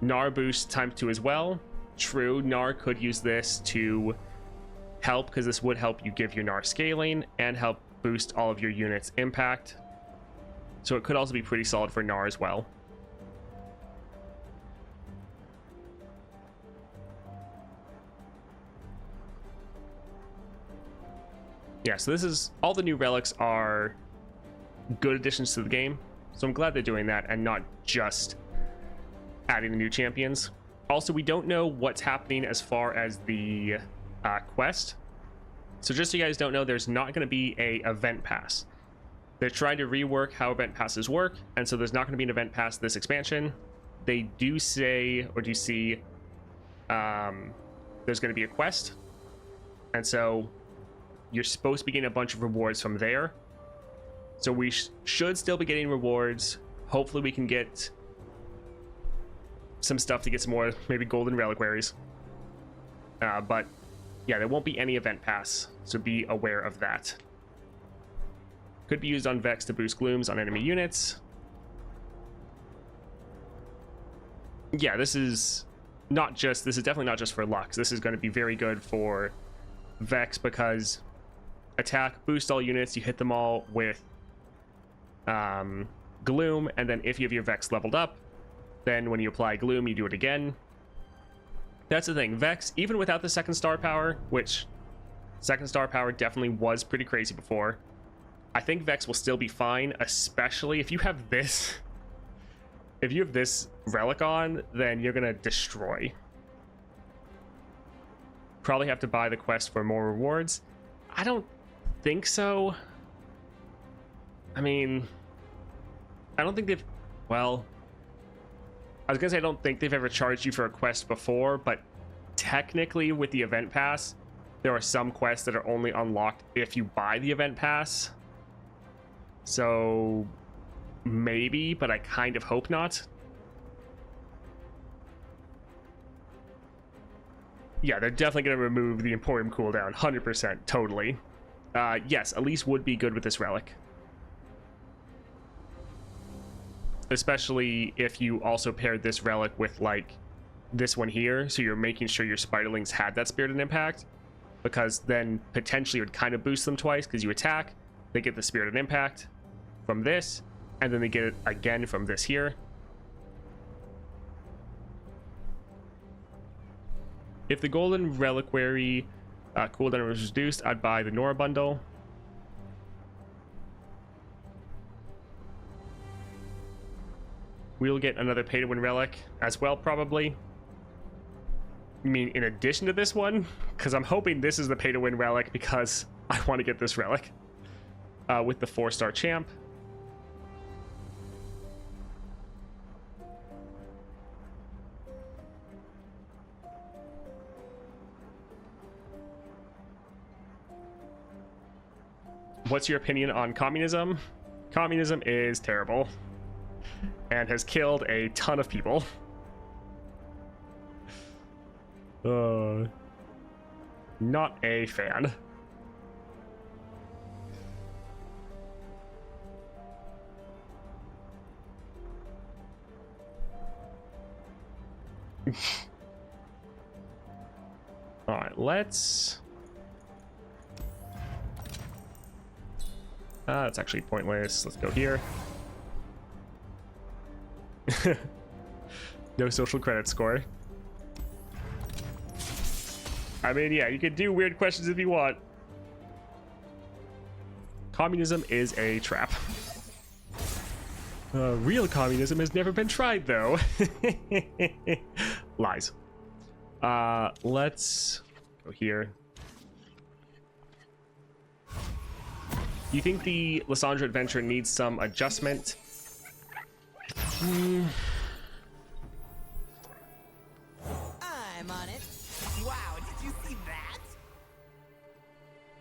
Gnar boost times 2 as well. True, Gnar could use this to help, because this would help you give your Gnar scaling and help boost all of your units' impact. So it could also be pretty solid for Gnar as well. Yeah, so this is all the new relics are good additions to the game. So I'm glad they're doing that and not just adding the new champions. Also, we don't know what's happening as far as the quest. So just so you guys don't know, there's not going to be a event pass. They're trying to rework how event passes work, and so there's not going to be an event pass this expansion. They do say, or do you see, there's going to be a quest, and so you're supposed to be getting a bunch of rewards from there. So we should still be getting rewards. Hopefully we can get some stuff to get some more, maybe golden reliquaries. But yeah, there won't be any event pass, so be aware of that. Could be used on Vex to boost glooms on enemy units. Yeah, this is definitely not just for Lux. This is going to be very good for Vex, because attack, boost all units, you hit them all with gloom, and then if you have your Vex leveled up, then when you apply gloom, you do it again. That's the thing, Vex, even without the second star power, which second star power definitely was pretty crazy before, I think Vex will still be fine, especially if you have this. If you have this relic on, then you're gonna destroy. Probably have to buy the quest for more rewards. I don't think so. I mean, I don't think they've, well, I was gonna say I don't think they've ever charged you for a quest before, but technically with the event pass, there are some quests that are only unlocked if you buy the event pass. So maybe, but I kind of hope not. Yeah, they're definitely going to remove the Emporium cooldown, 100%, totally. Yes, Elise would be good with this relic. Especially if you also paired this relic with, like, this one here, so you're making sure your Spiderlings had that Spirit and Impact, because then potentially it would kind of boost them twice, because you attack, they get the Spirit and Impact from this, and then they get it again from this here. If the golden reliquary cooldown was reduced, I'd buy the Nora bundle. We'll get another pay to win relic as well, probably. You mean in addition to this one? Because I'm hoping this is the pay-to-win relic because I want to get this relic with the 4-star champ. What's your opinion on communism? Communism is terrible and has killed a ton of people. Not a fan. All right, let's... that's actually pointless. Let's go here. No social credit score. I mean, yeah, you can do weird questions if you want. Communism is a trap. Real communism has never been tried, though. Lies. Let's go here. Do you think the LeAndre adventure needs some adjustment? I'm on it. Wow, did you see that?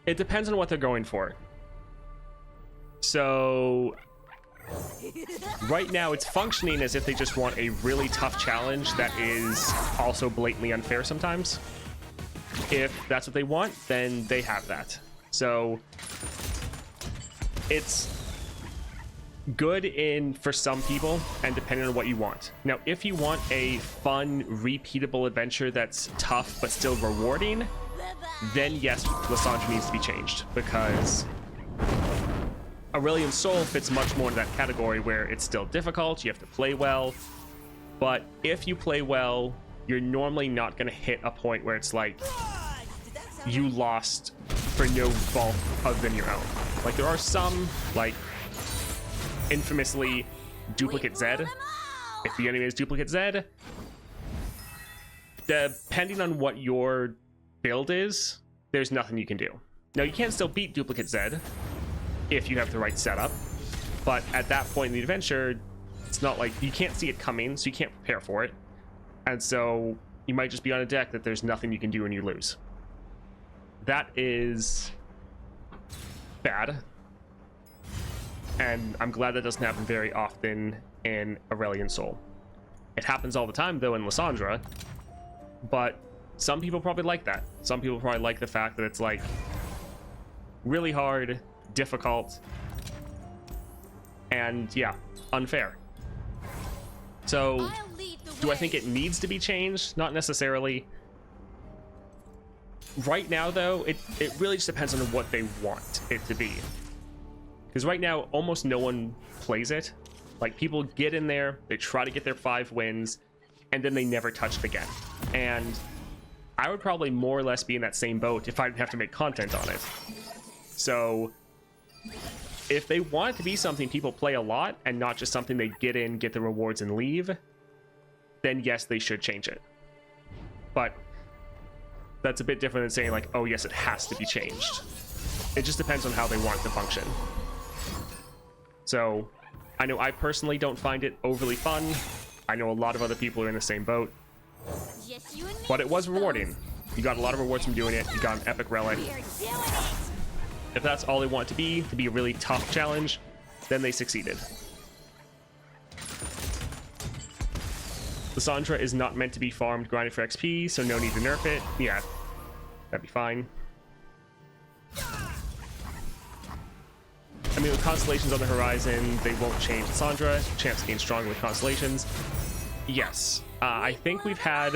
It depends on what they're going for. So right now it's functioning as if they just want a really tough challenge that is also blatantly unfair sometimes. If that's what they want, then they have that. So it's good for some people and depending on what you want. Now, if you want a fun, repeatable adventure that's tough but still rewarding, then yes, LeAndre needs to be changed, because Aurelian Soul fits much more in that category where it's still difficult, you have to play well, but if you play well, you're normally not going to hit a point where it's like you lost for no fault other than your own. Like, there are some, like, infamously Duplicate Z. If the enemy is Duplicate Z, depending on what your build is, there's nothing you can do. Now, you can still beat Duplicate Z if you have the right setup, but at that point in the adventure, it's not like you can't see it coming, so you can't prepare for it, and so you might just be on a deck that there's nothing you can do and you lose. That is bad, and I'm glad that doesn't happen very often in Aurelian Soul. It happens all the time though in LeAndre, but some people probably like that. Some people probably like the fact that it's like really hard, difficult, and yeah, unfair. So do I think it needs to be changed? Not necessarily. Right now though, it really just depends on what they want it to be, because right now almost no one plays it. Like, people get in there, they try to get their 5 wins, and then they never touch it again. And I would probably more or less be in that same boat if I didn't have to make content on it. So if they want it to be something people play a lot and not just something they get in, get the rewards, and leave, then yes, they should change it. But that's a bit different than saying like, oh yes, it has to be changed. It just depends on how they want it to function. So I know I personally don't find it overly fun. I know a lot of other people are in the same boat, but it was rewarding. You got a lot of rewards from doing it. You got an epic relic. If that's all they want it to be a really tough challenge, then they succeeded. LeAndre is not meant to be farmed grinded for XP, so no need to nerf it. Yeah, that'd be fine. I mean, with Constellations on the horizon, they won't change LeAndre. Champs gain stronger with Constellations. Yes, I think we've had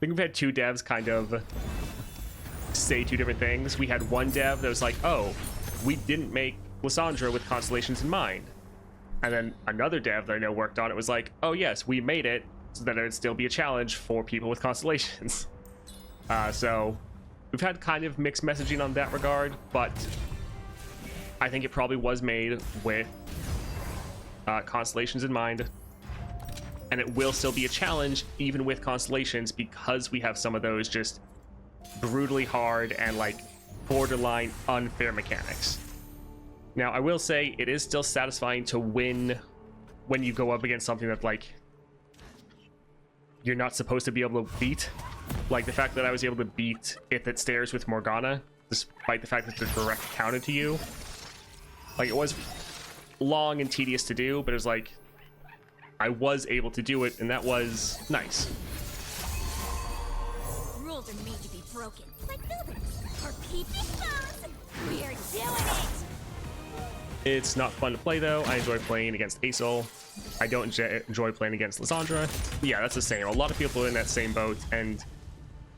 2 devs kind of say 2 different things. We had one dev that was like, oh, we didn't make LeAndre with Constellations in mind. And then another dev that I know worked on it was like, oh yes, we made it so that it would still be a challenge for people with Constellations. So we've had kind of mixed messaging on that regard, but I think it probably was made with Constellations in mind. and it will still be a challenge even with constellations because we have some of those just brutally hard and like borderline unfair mechanics. Now, I will say it is still satisfying to win when you go up against something that like you're not supposed to be able to beat. Like the fact that I was able to beat If It Stares with Morgana, despite the fact that it's a direct counter to you. Like, it was long and tedious to do, but it was like I was able to do it, and that was nice. Rules are made to be broken, like buildings. Or peeping bones. We're doing it! It's not fun to play though. I enjoy playing against Asol. I don't enjoy playing against Lysandra. But yeah, that's the same. A lot of people are in that same boat, and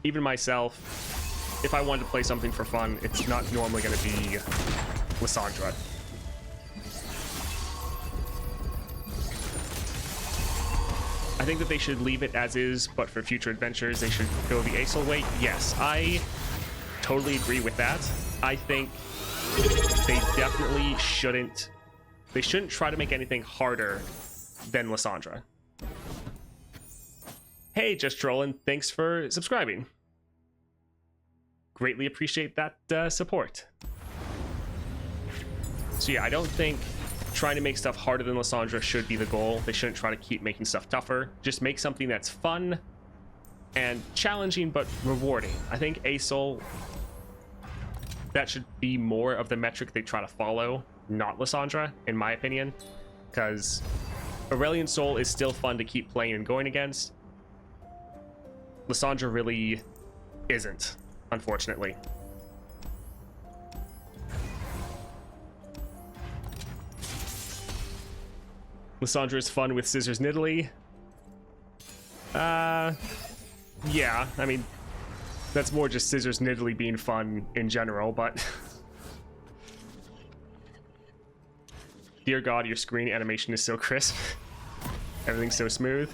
even myself, if I wanted to play something for fun, it's not normally going to be Lysandra. I think that they should leave it as is, but for future adventures, they should go the Asol way. Yes, I totally agree with that. I think they definitely shouldn't. They shouldn't try to make anything harder than Lysandra. Hey, just trolling. Thanks for subscribing. Greatly appreciate that support. So yeah, I don't think trying to make stuff harder than Lysandra should be the goal. They shouldn't try to keep making stuff tougher. Just make something that's fun and challenging but rewarding. I think Asol, that should be more of the metric they try to follow, not Lysandra, in my opinion, because Aurelion Sol is still fun to keep playing and going against. Lysandra really isn't, unfortunately. Lysandra is fun with Scissors Nidalee. Yeah, I mean, that's more just Scissors Nidalee being fun in general, but dear God, your screen animation is so crisp. Everything's so smooth.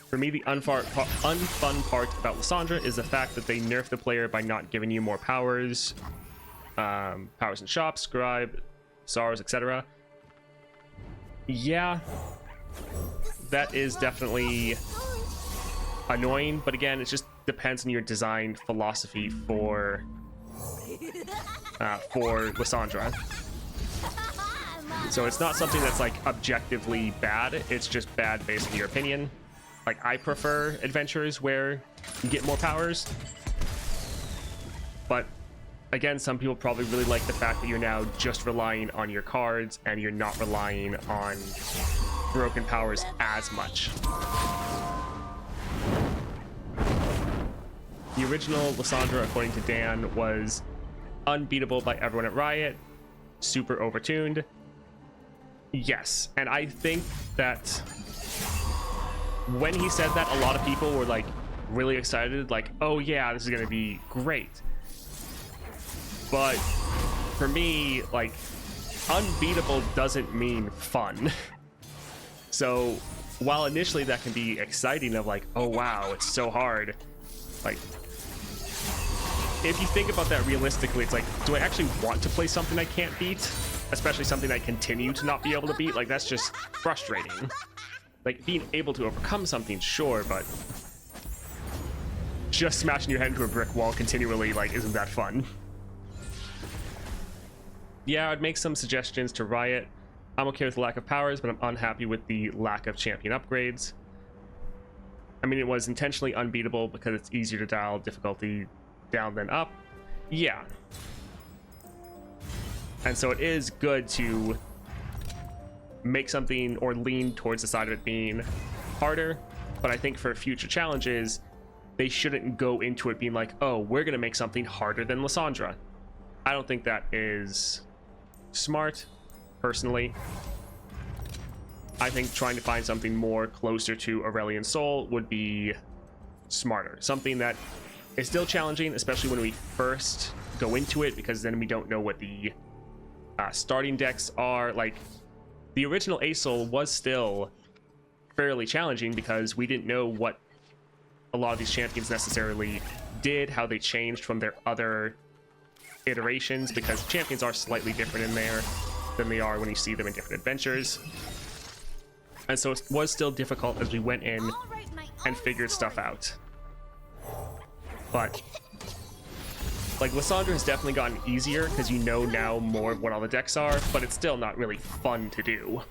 For me, the unfun part about Lysandra is the fact that they nerf the player by not giving you more powers, powers in shops, scribe, sorrows, etc. Yeah, that is definitely annoying, but again, it just depends on your design philosophy for Lysandra. So it's not something that's like objectively bad, it's just bad based on your opinion. Like, I prefer adventures where you get more powers, but again, some people probably really like the fact that you're now just relying on your cards and you're not relying on broken powers as much. The original Lysandra, according to Dan, was unbeatable by everyone at Riot, super overtuned. Yes, and I think that when he said that, a lot of people were like really excited, like, oh yeah, this is gonna be great. But for me, like, unbeatable doesn't mean fun. So while initially that can be exciting of like, oh wow, it's so hard, like, if you think about that realistically, it's like, do I actually want to play something I can't beat? Especially something I continue to not be able to beat? Like, that's just frustrating. Like, being able to overcome something, sure, but just smashing your head into a brick wall continually, like, isn't that fun? Yeah, I'd make some suggestions to Riot. I'm okay with the lack of powers, but I'm unhappy with the lack of champion upgrades. I mean, it was intentionally unbeatable because it's easier to dial difficulty down than up. Yeah. And so it is good to make something or lean towards the side of it being harder, but I think for future challenges, they shouldn't go into it being like, oh, we're going to make something harder than Lysandra. I don't think that is smart, personally. I think trying to find something more closer to Aurelion Sol would be smarter. Something that is still challenging, especially when we first go into it, because then we don't know what the starting decks are. Like, the original Asol was still fairly challenging because we didn't know what a lot of these champions necessarily did, how they changed from their other iterations, because champions are slightly different in there than they are when you see them in different adventures. And so it was still difficult as we went in I'll write my and own figured stuff story. out. But like Lysandra has definitely gotten easier because you know now more of what all the decks are, but it's still not really fun to do.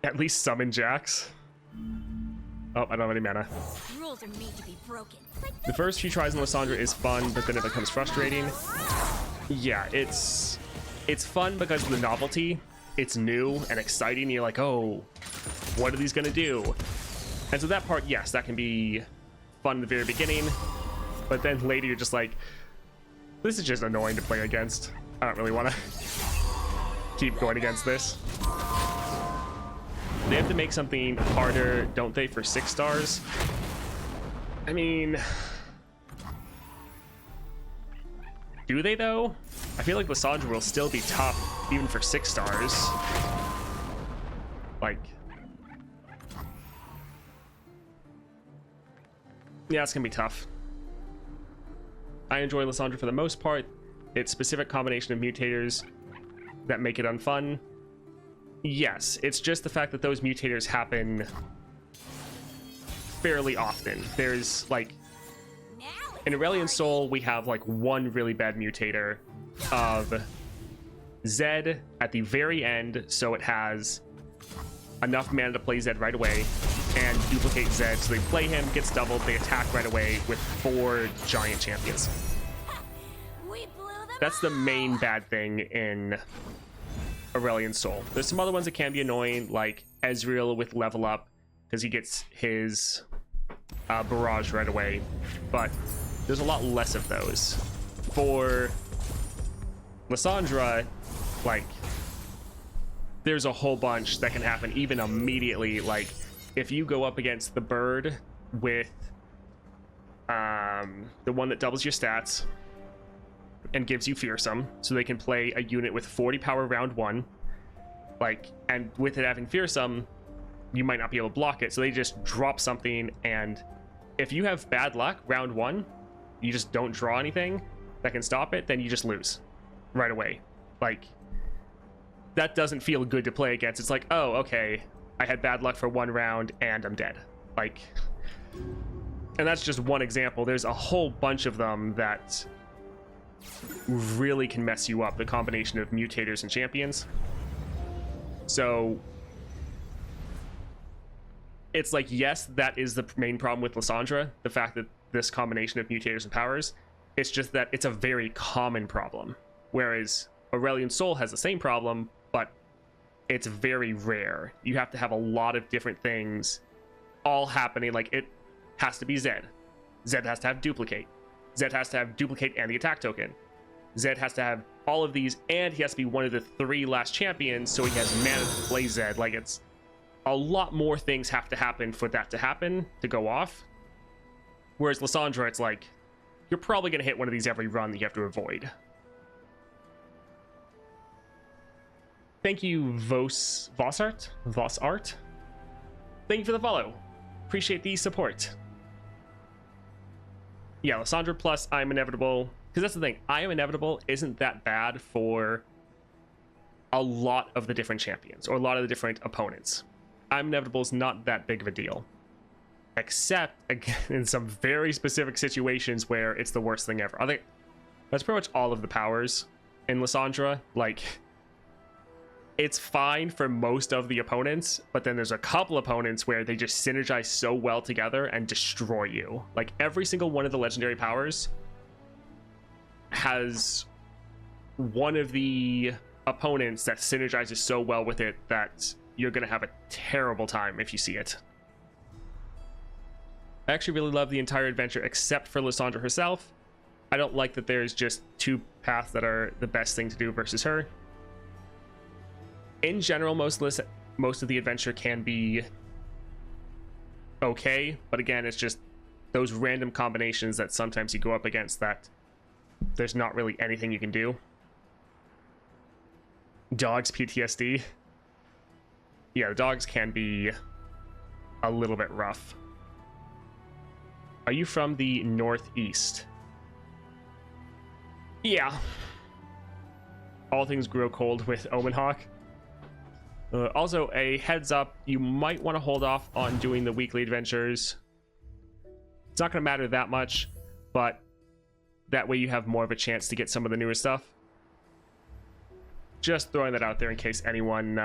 At least summon Jax. Oh, I don't have any mana. Rules are made to be broken. The first few tries in Lysandra is fun, but then it becomes frustrating. Yeah, it's fun because of the novelty. It's new and exciting. You're like, oh, what are these gonna do? And so that part, yes, that can be fun in the very beginning, but then later you're just like, this is just annoying to play against. I don't really want to keep going against this. They have to make something harder, don't they, for 6 stars? I mean, do they though? I feel like Lysandra will still be tough even for 6 stars. Like, yeah, it's gonna be tough. I enjoy Lysandra for the most part. It's specific combination of mutators that make it unfun. Yes, it's just the fact that those mutators happen fairly often. There's like, Now in it's Aurelion party. Soul, we have like one really bad mutator of Zed at the very end, so it has enough mana to play Zed right away and duplicate Zed, so they play him, gets doubled, they attack right away with 4 giant champions. We blew them That's the all. main bad thing in Aurelion Soul. There's some other ones that can be annoying, like Ezreal with level up, because he gets his barrage right away, but there's a lot less of those. For Lysandra, like, there's a whole bunch that can happen even immediately. Like, if you go up against the bird with the one that doubles your stats and gives you fearsome, so they can play a unit with 40 power round 1, like, and with it having fearsome, you might not be able to block it, so they just drop something, and if you have bad luck round 1, you just don't draw anything that can stop it, then you just lose right away. Like, that doesn't feel good to play against. It's like, oh, okay, I had bad luck for 1 round and I'm dead. Like, and that's just one example. There's a whole bunch of them that really can mess you up, the combination of mutators and champions. So it's like, yes, that is the main problem with Lysandra, the fact that this combination of mutators and powers. It's just that it's a very common problem, whereas Aurelion Soul has the same problem, but it's very rare. You have to have a lot of different things all happening. Like, it has to be Zed. Zed has to have duplicate. Zed has to have duplicate and the attack token. Zed has to have all of these, and he has to be one of the 3 last champions, so he has mana to play Zed. Like, it's a lot more things have to happen for that to happen, to go off. Whereas Lysandra, it's like, you're probably going to hit one of these every run that you have to avoid. Thank you, Vosart. Thank you for the follow. Appreciate the support. Yeah, Lysandra plus I'm Inevitable. Because that's the thing, I Am Inevitable isn't that bad for a lot of the different champions, or a lot of the different opponents. I'm Inevitable is not that big of a deal. Except, again, in some very specific situations where it's the worst thing ever. I think that's pretty much all of the powers in Lysandra. Like, it's fine for most of the opponents, but then there's a couple opponents where they just synergize so well together and destroy you. Like, every single one of the legendary powers has one of the opponents that synergizes so well with it that you're going to have a terrible time if you see it. I actually really love the entire adventure except for Lysandra herself. I don't like that there's just 2 paths that are the best thing to do versus her. In general, most of the adventure can be okay, but again, it's just those random combinations that sometimes you go up against that there's not really anything you can do. Dogs PTSD. Yeah, the dogs can be a little bit rough. Are you from the Northeast? Yeah. All things grow cold with Omenhawk. Also, a heads up, you might want to hold off on doing the weekly adventures. It's not going to matter that much, but that way you have more of a chance to get some of the newer stuff. Just throwing that out there in case anyone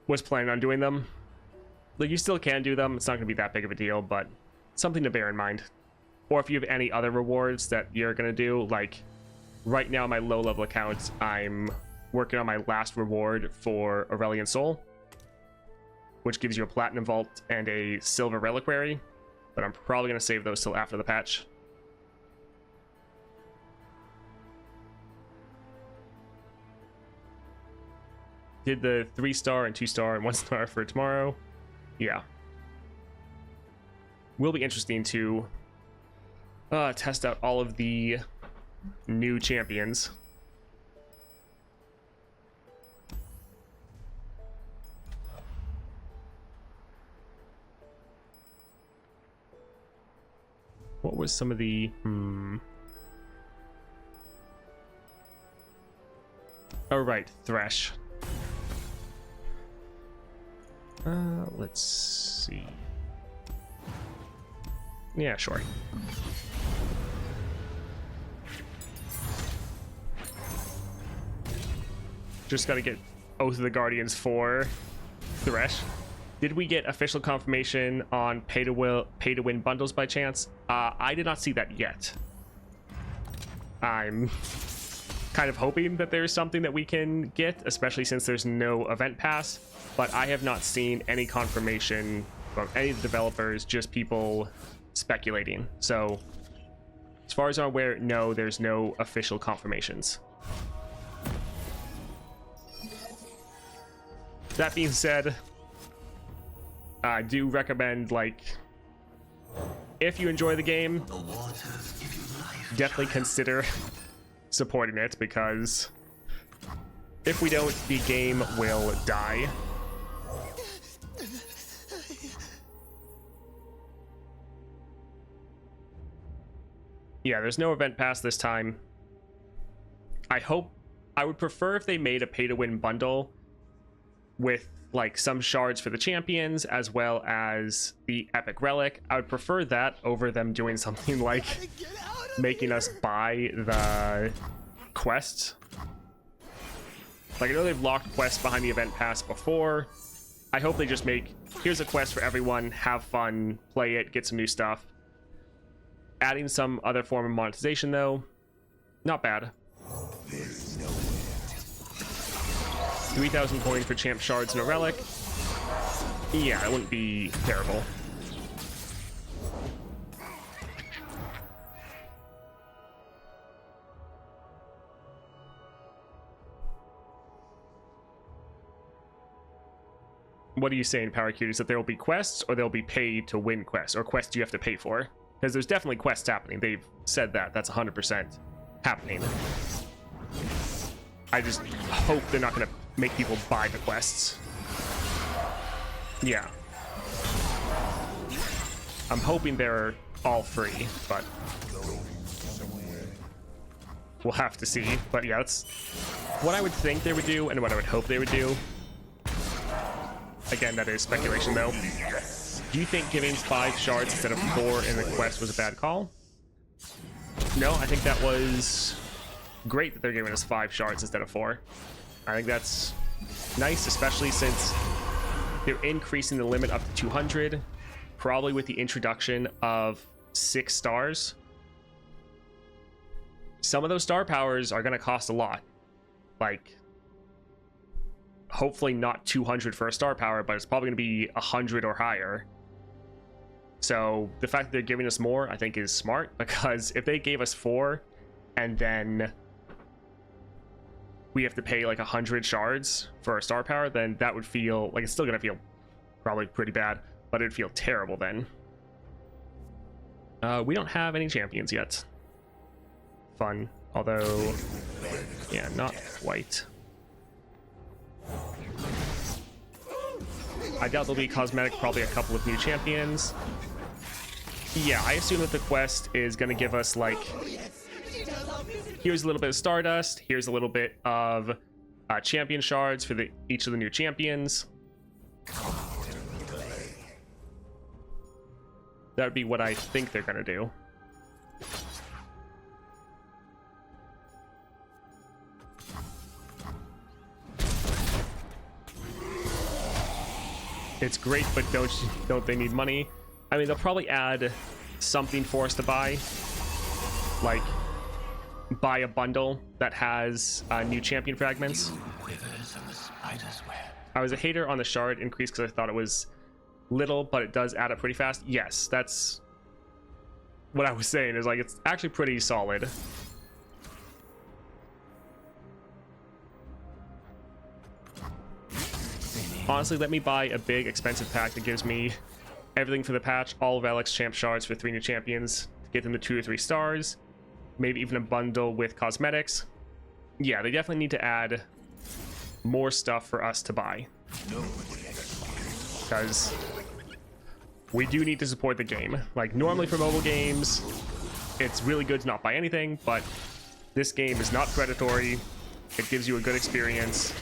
was planning on doing them. Like, you still can do them. It's not going to be that big of a deal, but something to bear in mind. Or if you have any other rewards that you're going to do, like right now my low level account, I'm working on my last reward for Aurelian Soul, which gives you a platinum vault and a silver reliquary, but I'm probably going to save those till after the patch. Did the 3-star and 2-star and 1-star for tomorrow. Yeah. Will be interesting to test out all of the new champions. What was some of the... Oh, right. Thresh. Let's see. Yeah, sure. Just gotta get Oath of the Guardians for Thresh. Did we get official confirmation on pay to win bundles by chance? I did not see that yet. I'm kind of hoping that there's something that we can get, especially since there's no event pass, but I have not seen any confirmation from any of the developers, just people speculating. So as far as I'm aware, no, there's no official confirmations. That being said, I do recommend, like, if you enjoy the game, definitely consider supporting it, because if we don't, the game will die. Yeah, there's no event pass this time. I would prefer if they made a pay-to-win bundle with like some shards for the champions as well as the epic relic. I would prefer that over them doing something like making us buy the quests. Like, I know they've locked quests behind the event pass before. I hope they just make, here's a quest for everyone, have fun, play it, get some new stuff. Adding some other form of monetization though, not bad. 3,000 coin for champ shards and a relic. Yeah, it wouldn't be terrible. What are you saying, Paracutis? That there will be quests, or they'll be paid to win quests, or quests you have to pay for? Because there's definitely quests happening. They've said that. That's 100% happening. I just hope they're not going to make people buy the quests. Yeah. I'm hoping they're all free, but we'll have to see. But yeah, that's what I would think they would do and what I would hope they would do. Again, that is speculation though. Do you think giving 5 shards instead of 4 in the quest was a bad call? No, I think that was great that they're giving us 5 shards instead of 4. I think that's nice, especially since they're increasing the limit up to 200, probably with the introduction of 6 stars. Some of those star powers are going to cost a lot. Like, hopefully not 200 for a star power, but it's probably going to be 100 or higher. So the fact that they're giving us more, I think, is smart, because if they gave us 4 and then we have to pay like 100 shards for a star power, then that would feel like, it's still gonna feel probably pretty bad, but it'd feel terrible then. We don't have any champions yet. Fun, although, yeah, not quite. I doubt there'll be cosmetic, probably a couple of new champions. Yeah, I assume that the quest is gonna give us like, here's a little bit of Stardust, here's a little bit of champion shards for each of the new champions. That would be what I think they're gonna do. It's great, but don't they need money? I mean, they'll probably add something for us to buy, like buy a bundle that has new champion fragments. I was a hater on the shard increase because I thought it was little, but it does add up pretty fast. Yes, that's what I was saying, is like it's actually pretty solid. Honestly, let me buy a big expensive pack that gives me everything for the patch, all Relics champ shards for 3 new champions to get them to 2 or 3 stars, maybe even a bundle with cosmetics. Yeah, they definitely need to add more stuff for us to buy, because we do need to support the game. Like, normally for mobile games, it's really good to not buy anything, but this game is not predatory. It gives you a good experience.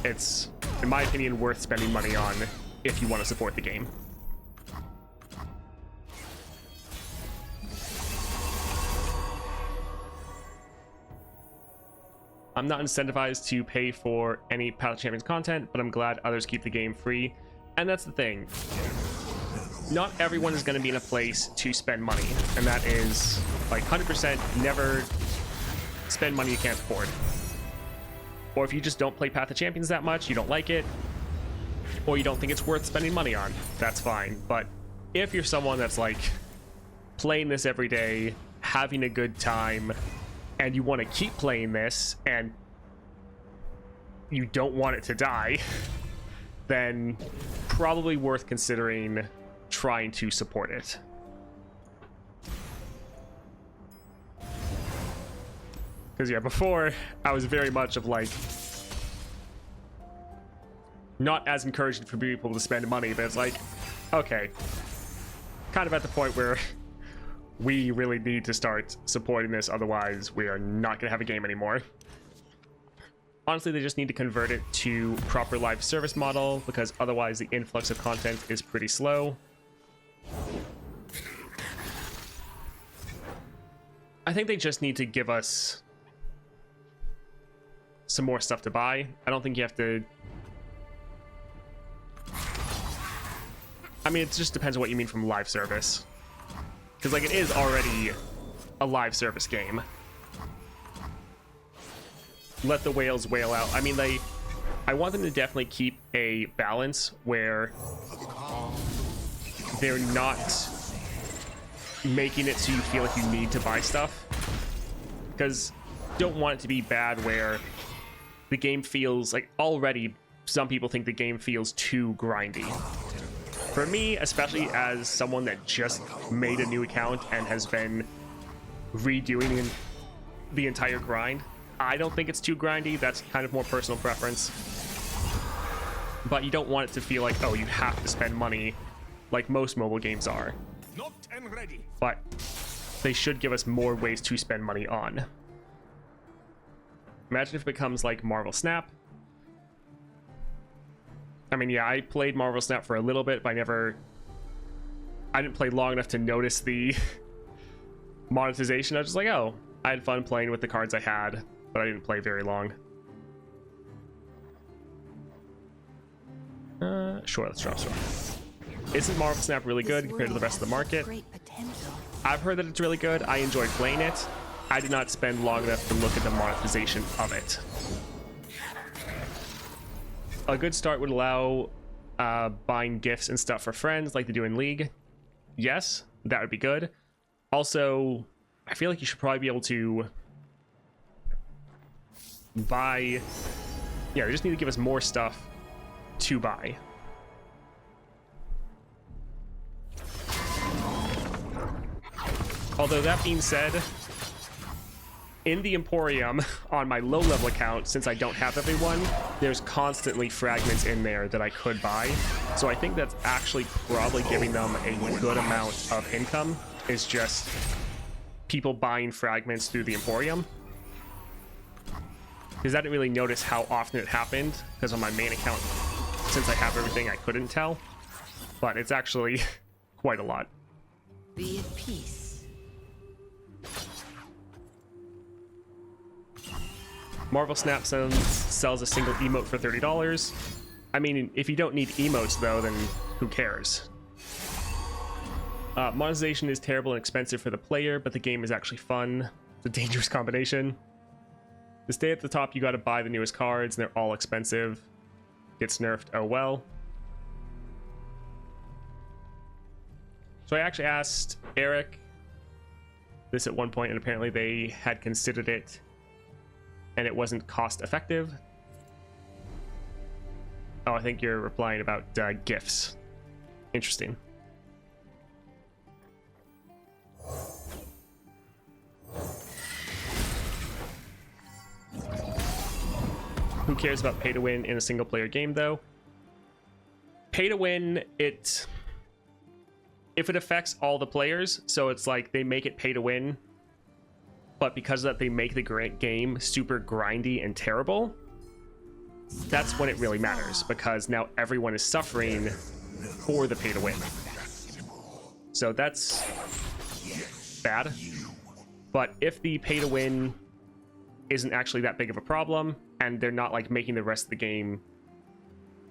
It's, in my opinion, worth spending money on if you want to support the game. I'm not incentivized to pay for any Path of Champions content, but I'm glad others keep the game free. And that's the thing. Not everyone is going to be in a place to spend money, and that is like 100% never spend money you can't afford. Or if you just don't play Path of Champions that much, you don't like it, or you don't think it's worth spending money on, that's fine. But if you're someone that's like playing this every day, having a good time, and you want to keep playing this, and you don't want it to die, then probably worth considering trying to support it. Because yeah, before I was very much of like not as encouraging for people to spend money, but it's like, okay, kind of at the point where we really need to start supporting this, otherwise we are not going to have a game anymore. Honestly, they just need to convert it to proper live service model, because otherwise the influx of content is pretty slow. I think they just need to give us some more stuff to buy. I don't think you have to... I mean, it just depends on what you mean from live service. Because, like, it is already a live service game. Let the whales wail out. I mean, I want them to definitely keep a balance where they're not making it so you feel like you need to buy stuff. Because don't want it to be bad where the game feels like, already some people think the game feels too grindy. For me, especially as someone that just made a new account and has been redoing the entire grind, I don't think it's too grindy. That's kind of more personal preference. But you don't want it to feel like, oh, you have to spend money like most mobile games are. But they should give us more ways to spend money on. Imagine if it becomes like Marvel Snap. I mean, yeah, I played Marvel Snap for a little bit, but I didn't play long enough to notice the monetization. I was just like, oh, I had fun playing with the cards I had, but I didn't play very long. Sure, let's drop some. Isn't Marvel Snap really good compared to the rest of the market? I've heard that it's really good. I enjoyed playing it. I did not spend long enough to look at the monetization of it. A good start would allow buying gifts and stuff for friends like they do in League. Yes, that would be good. Also, I feel like you should probably be able to buy... Yeah, they just need to give us more stuff to buy. Although that being said, in the Emporium on my low level account, since I don't have everyone, there's constantly fragments in there that I could buy. So I think that's actually probably giving them a good amount of income, is just people buying fragments through the Emporium. because I didn't really notice how often it happened, because on my main account, since I have everything, I couldn't tell. But it's actually quite a lot. Be at peace. Marvel Snap sells a single emote for $30. I mean, if you don't need emotes, though, then who cares? Monetization is terrible and expensive for the player, but the game is actually fun. It's a dangerous combination. To stay at the top, you gotta buy the newest cards, and they're all expensive. Gets nerfed, oh well. So I actually asked Eric this at one point, and apparently they had considered it, and it wasn't cost effective. Oh, I think you're replying about gifts. Interesting. Who cares about pay to win in a single player game, though? Pay to win, if it affects all the players, so it's like they make it pay to win, but because of that they make the game super grindy and terrible, that's when it really matters, because now everyone is suffering for the pay to win. So that's bad. But if the pay to win isn't actually that big of a problem, and they're not like making the rest of the game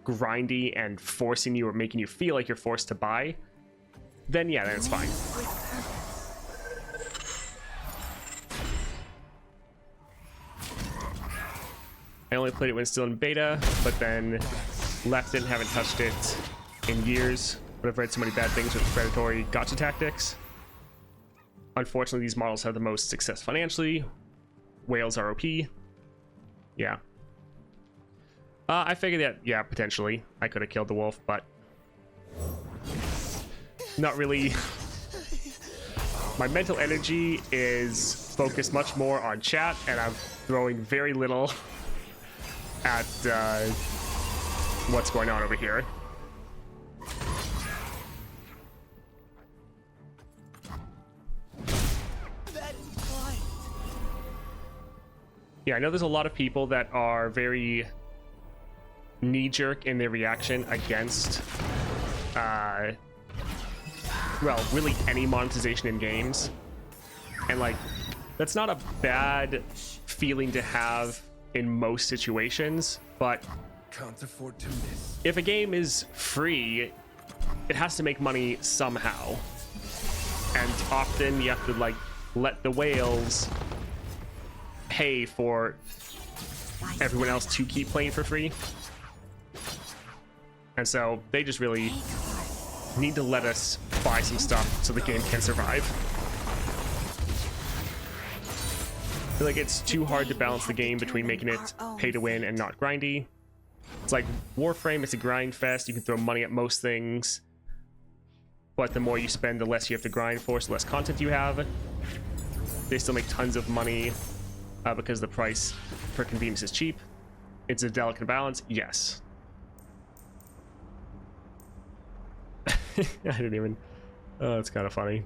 grindy and forcing you or making you feel like you're forced to buy, then yeah, then it's fine. I only played it when it's still in beta, but then left it and haven't touched it in years. But I've read so many bad things with predatory gacha tactics. Unfortunately, these models have the most success financially. Whales are OP. Yeah. I figured that, yeah, potentially I could have killed the wolf, but not really. My mental energy is focused much more on chat, and I'm throwing very little at what's going on over here. Yeah, I know there's a lot of people that are very knee-jerk in their reaction against well, really any monetization in games, and like that's not a bad feeling to have in most situations, but Can't afford to miss. if a game is free, it has to make money somehow, and often you have to like let the whales pay for everyone else to keep playing for free. And so they just really need to let us buy some stuff so the game can survive. I feel like it's too hard to balance the game between making it pay to win and not grindy. It's like Warframe, it's a grind fest. You can throw money at most things, but the more you spend, the less you have to grind for, so the less content you have. They still make tons of money because the price for convenience is cheap. It's a delicate balance, yes. I didn't even... Oh, it's kind of funny.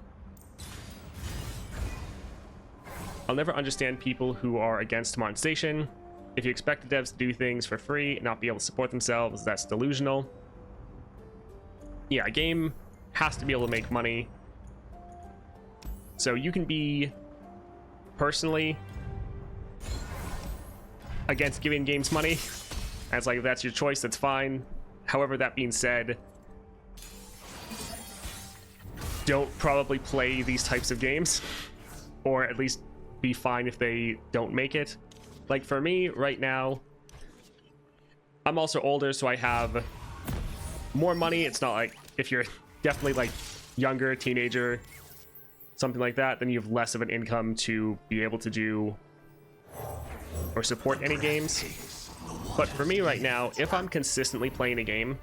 I'll never understand people who are against monetization. If you expect the devs to do things for free and not be able to support themselves, that's delusional. Yeah, a game has to be able to make money. So you can be personally against giving games money. And it's like, if that's your choice, that's fine. However, that being said, don't probably play these types of games, or at least be fine if they don't make it. Like for me right now, I'm also older, so I have more money. It's not like if you're definitely like younger, teenager, something like that, then you have less of an income to be able to do or support any games. But for me right now, if I'm consistently playing a game,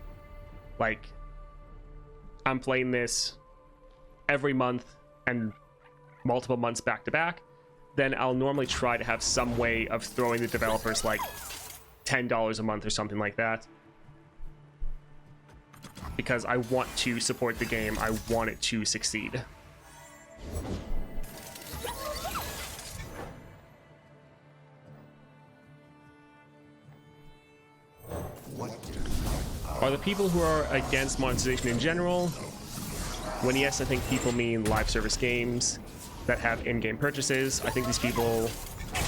like I'm playing this every month and multiple months back to back, then I'll normally try to have some way of throwing the developers like $10 a month or something like that, because I want to support the game. I want it to succeed. Are the people who are against monetization in general? When yes, I think people mean live service games that have in-game purchases. I think these people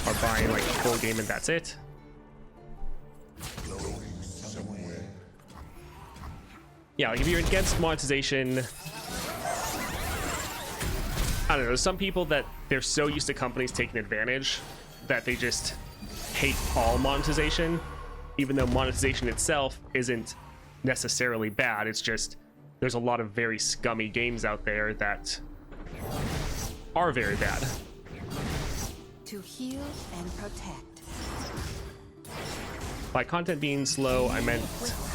are buying like a full game and that's it. Yeah, like if you're against monetization, I don't know, some people that they're so used to companies taking advantage that they just hate all monetization, even though monetization itself isn't necessarily bad. It's just there's a lot of very scummy games out there that are very bad. To heal and protect. By content being slow, I meant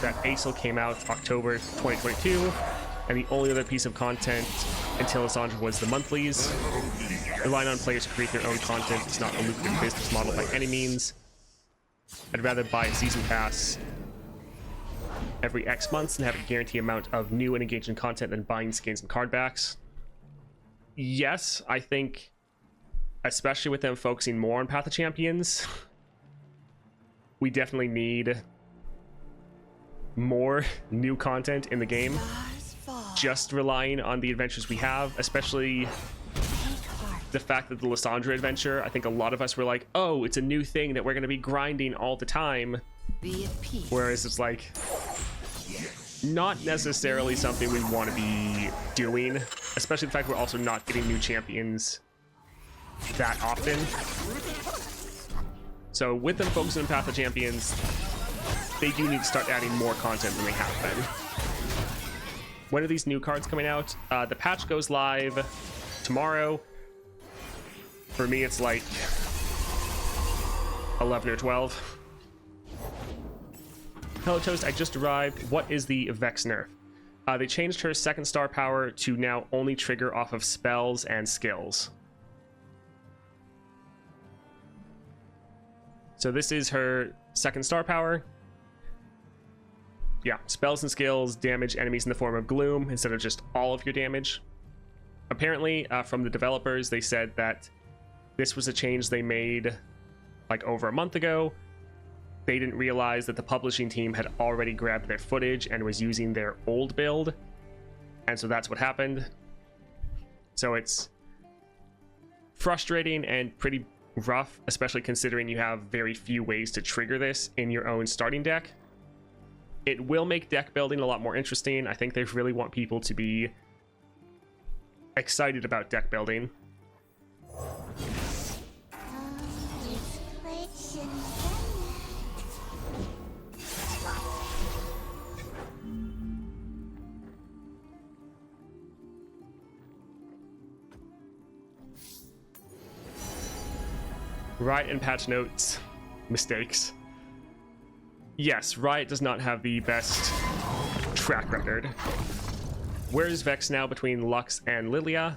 that ASIL came out October 2022, and the only other piece of content until LeAndre was the monthlies. Relying on players to create their own content is not a lucrative business model by any means. I'd rather buy a season pass every X months and have a guaranteed amount of new and engaging content than buying skins and card backs. Yes, I think, especially with them focusing more on Path of Champions, we definitely need more new content in the game. Just relying on the adventures we have, especially the fact that the LeAndre adventure, I think a lot of us were like, oh, it's a new thing that we're going to be grinding all the time. Be at peace. Whereas it's like, not necessarily something we want to be doing, especially the fact we're also not getting new champions that often. So with them focusing on Path of Champions, they do need to start adding more content than they have been. When are these new cards coming out? The patch goes live tomorrow. For me, it's like 11 or 12. Hello Toast, I just arrived. What is the Vex nerf? They changed her second star power to now only trigger off of spells and skills. So this is her second star power. Yeah, spells and skills damage enemies in the form of gloom instead of just all of your damage. Apparently, from the developers, they said that this was a change they made like over a month ago. They didn't realize that the publishing team had already grabbed their footage and was using their old build. And so that's what happened. So it's frustrating and pretty rough, especially considering you have very few ways to trigger this in your own starting deck. It will make deck building a lot more interesting. I think they really want people to be excited about deck building. Riot and patch notes mistakes. Yes, Riot does not have the best track record. Where is Vex now between Lux and Lilia?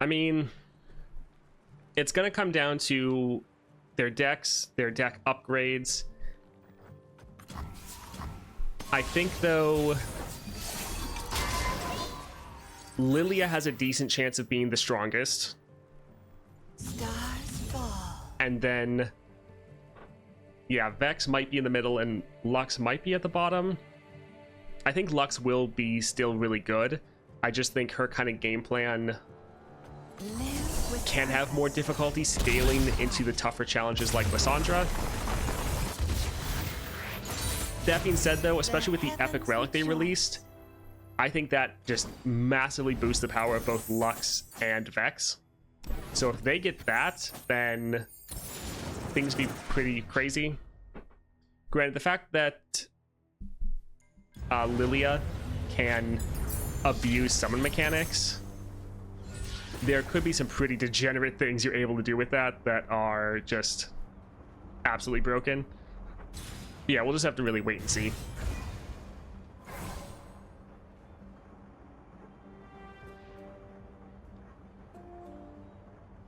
I mean, it's gonna come down to their decks, their deck upgrades. I think though Lilia has a decent chance of being the strongest. Stars fall. And then, yeah, Vex might be in the middle and Lux might be at the bottom. I think Lux will be still really good. I just think her kind of game plan can have more difficulty scaling into the tougher challenges like LeAndre. That being said though, especially with the epic relic they released, I think that just massively boosts the power of both Lux and Vex. So if they get that, then things be pretty crazy. Granted, the fact that Lilia can abuse summon mechanics, there could be some pretty degenerate things you're able to do with that are just absolutely broken. Yeah, we'll just have to really wait and see.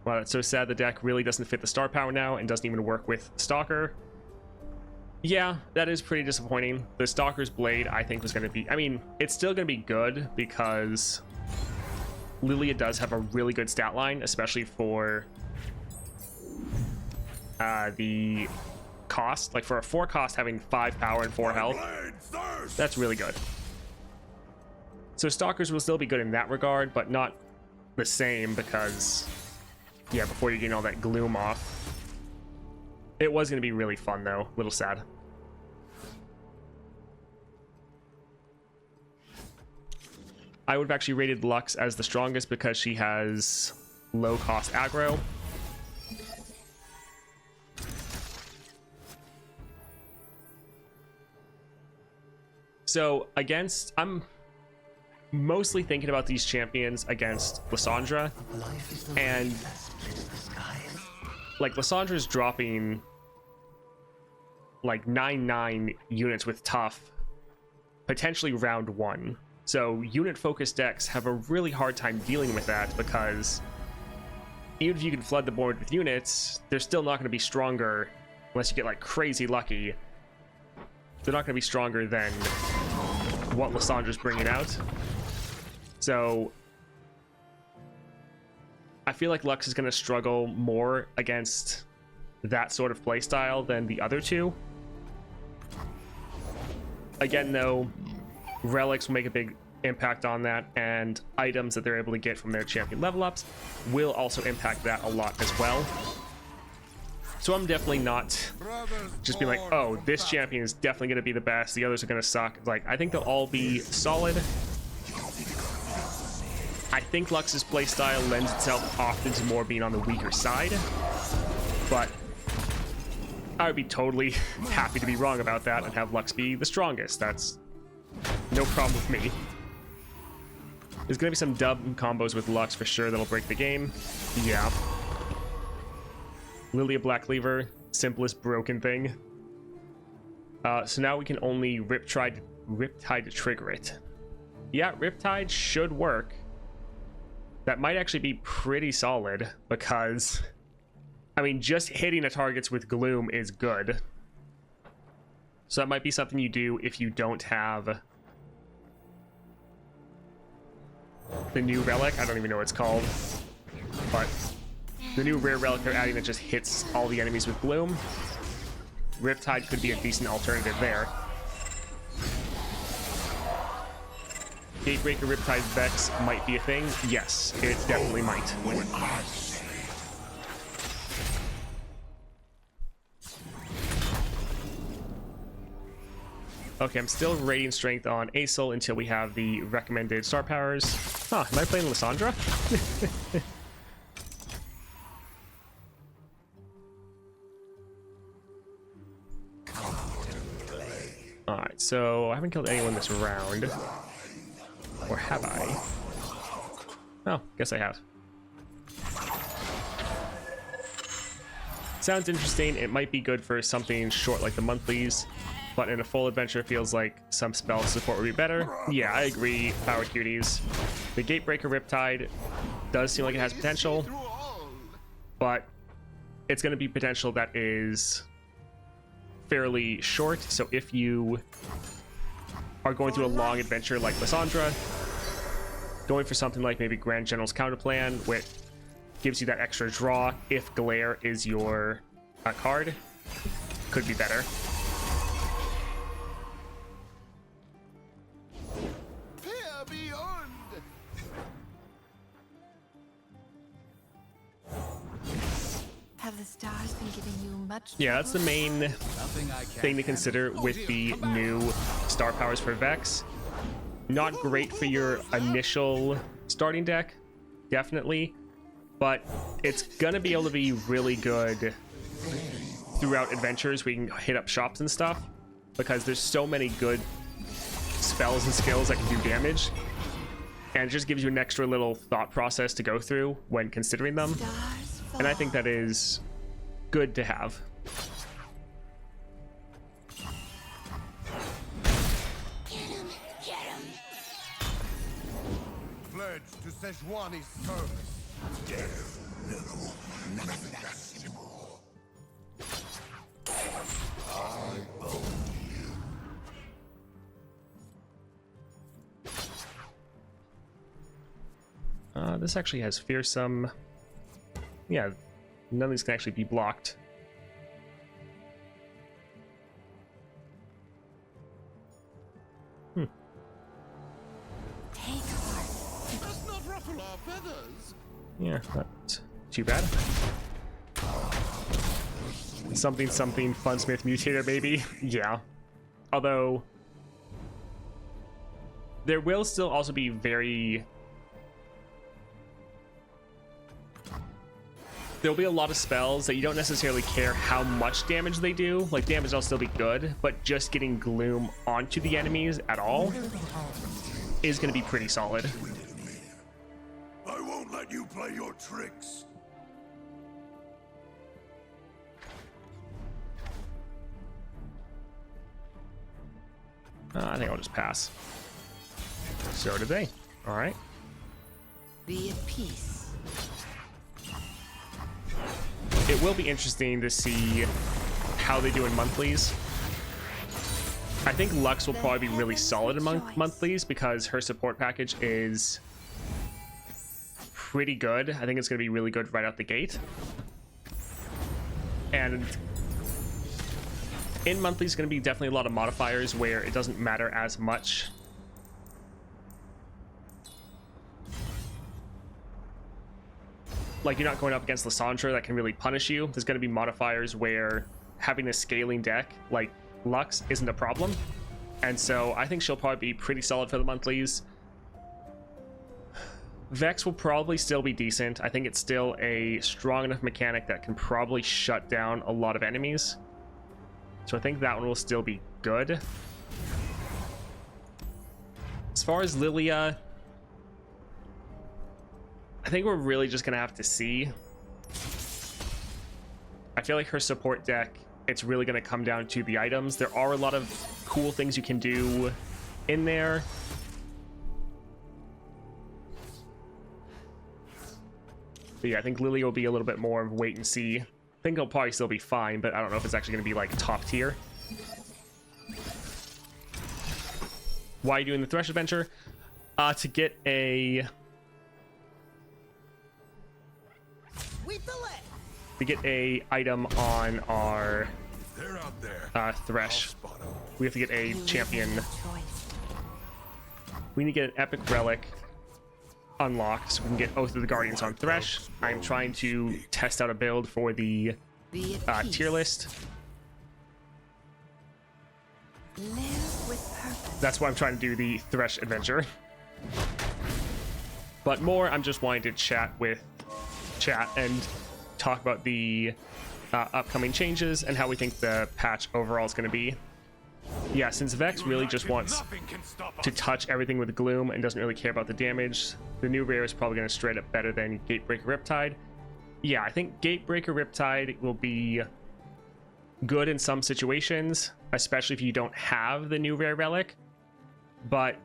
Wow, that's so sad the deck really doesn't fit the star power now and doesn't even work with Stalker. Yeah, that is pretty disappointing. The Stalker's Blade, I think, was going to be... I mean, it's still going to be good because Lilia does have a really good stat line, especially for the cost. Like for a 4 cost, having 5 power and 4 health, that's really good. So Stalkers will still be good in that regard, but not the same because, yeah, before you gain all that gloom off. It was going to be really fun though. A little sad. I would have actually rated Lux as the strongest because she has low cost aggro. So against, I'm mostly thinking about these champions against Lysandra, and like Lysandra's dropping like 9/9 units with tough, potentially round 1. So unit focused decks have a really hard time dealing with that because even if you can flood the board with units, they're still not going to be stronger unless you get like crazy lucky. They're not going to be stronger than what Lysandra's bringing out. So I feel like Lux is going to struggle more against that sort of playstyle than the other two. Again, though, Relics will make a big impact on that, and items that they're able to get from their champion level ups will also impact that a lot as well. So I'm definitely not just being like, oh, this champion is definitely going to be the best, the others are going to suck. Like, I think they'll all be solid. I think Lux's playstyle lends itself often to more being on the weaker side, but I would be totally happy to be wrong about that and have Lux be the strongest. That's no problem with me. There's going to be some dub combos with Lux for sure that'll break the game. Yeah. Lilia Black Cleaver, simplest broken thing. So now we can only Riptide to trigger it. Yeah, Riptide should work. That might actually be pretty solid because, I mean, just hitting the targets with Gloom is good. So that might be something you do if you don't have the new relic. I don't even know what it's called, but the new rare relic they're adding that just hits all the enemies with Gloom. Riptide could be a decent alternative there. Gatebreaker Riptide Vex might be a thing. Yes, it definitely might. Okay, I'm still rating strength on Acel until we have the recommended star powers. Huh, am I playing Lysandra? Alright, so I haven't killed anyone this round. Or have I? Oh, guess I have. Sounds interesting. It might be good for something short like the monthlies, but in a full adventure it feels like some spell support would be better. Yeah, I agree, Power Cuties. The Gatebreaker Riptide does seem like it has potential, but it's going to be potential that is fairly short. So if you are going through a long adventure like Lysandra, going for something like maybe Grand General's Counterplan, which gives you that extra draw if Glare is your card, could be better. Have the stars been giving you much? Yeah, that's the main thing to consider with the new star powers for Vex. Not great for your initial starting deck, definitely, but it's gonna be able to be really good throughout adventures where you can hit up shops and stuff, because there's so many good spells and skills that can do damage, and it just gives you an extra little thought process to go through when considering them. And I think that is good to have. Get him, get him. Pledge to Sejuani's service. This actually has fearsome. Yeah, none of these can actually be blocked. Take heart. Let's not ruffle our feathers. Yeah, not too bad. Something Funsmith mutator baby. Yeah. Although there will still also be there'll be a lot of spells that you don't necessarily care how much damage they do. Like, damage will still be good, but just getting gloom onto the enemies at all is going to be pretty solid. I won't let you play your tricks. I think I'll just pass. So did they. All right. Be at peace. It will be interesting to see how they do in monthlies. I think Lux will probably be really solid in monthlies because her support package is pretty good. I think it's going to be really good right out the gate. And in monthlies is going to be definitely a lot of modifiers where it doesn't matter as much. Like, you're not going up against Lysandra that can really punish you. There's going to be modifiers where having a scaling deck like Lux isn't a problem. And so I think she'll probably be pretty solid for the monthlies. Vex will probably still be decent. I think it's still a strong enough mechanic that can probably shut down a lot of enemies. So I think that one will still be good. As far as Lilia, I think we're really just going to have to see. I feel like her support deck, it's really going to come down to the items. There are a lot of cool things you can do in there. But yeah, I think Lilia will be a little bit more of wait and see. I think it'll probably still be fine, but I don't know if it's actually going to be like top tier. Why are you doing the Thresh adventure? To get a... item on our Thresh. We have to get a champion. We need to get an epic relic unlocked so we can get Oath of the Guardians on Thresh. I'm trying to test out a build for the tier list. Live with purpose. That's why I'm trying to do the Thresh adventure. But more, I'm just wanting to chat and talk about the upcoming changes and how we think the patch overall is going to be. Yeah, since Vex really just wants to touch everything with Gloom and doesn't really care about the damage, the new rare is probably going to straight up better than Gatebreaker Riptide. Yeah, I think Gatebreaker Riptide will be good in some situations, especially if you don't have the new rare relic. But,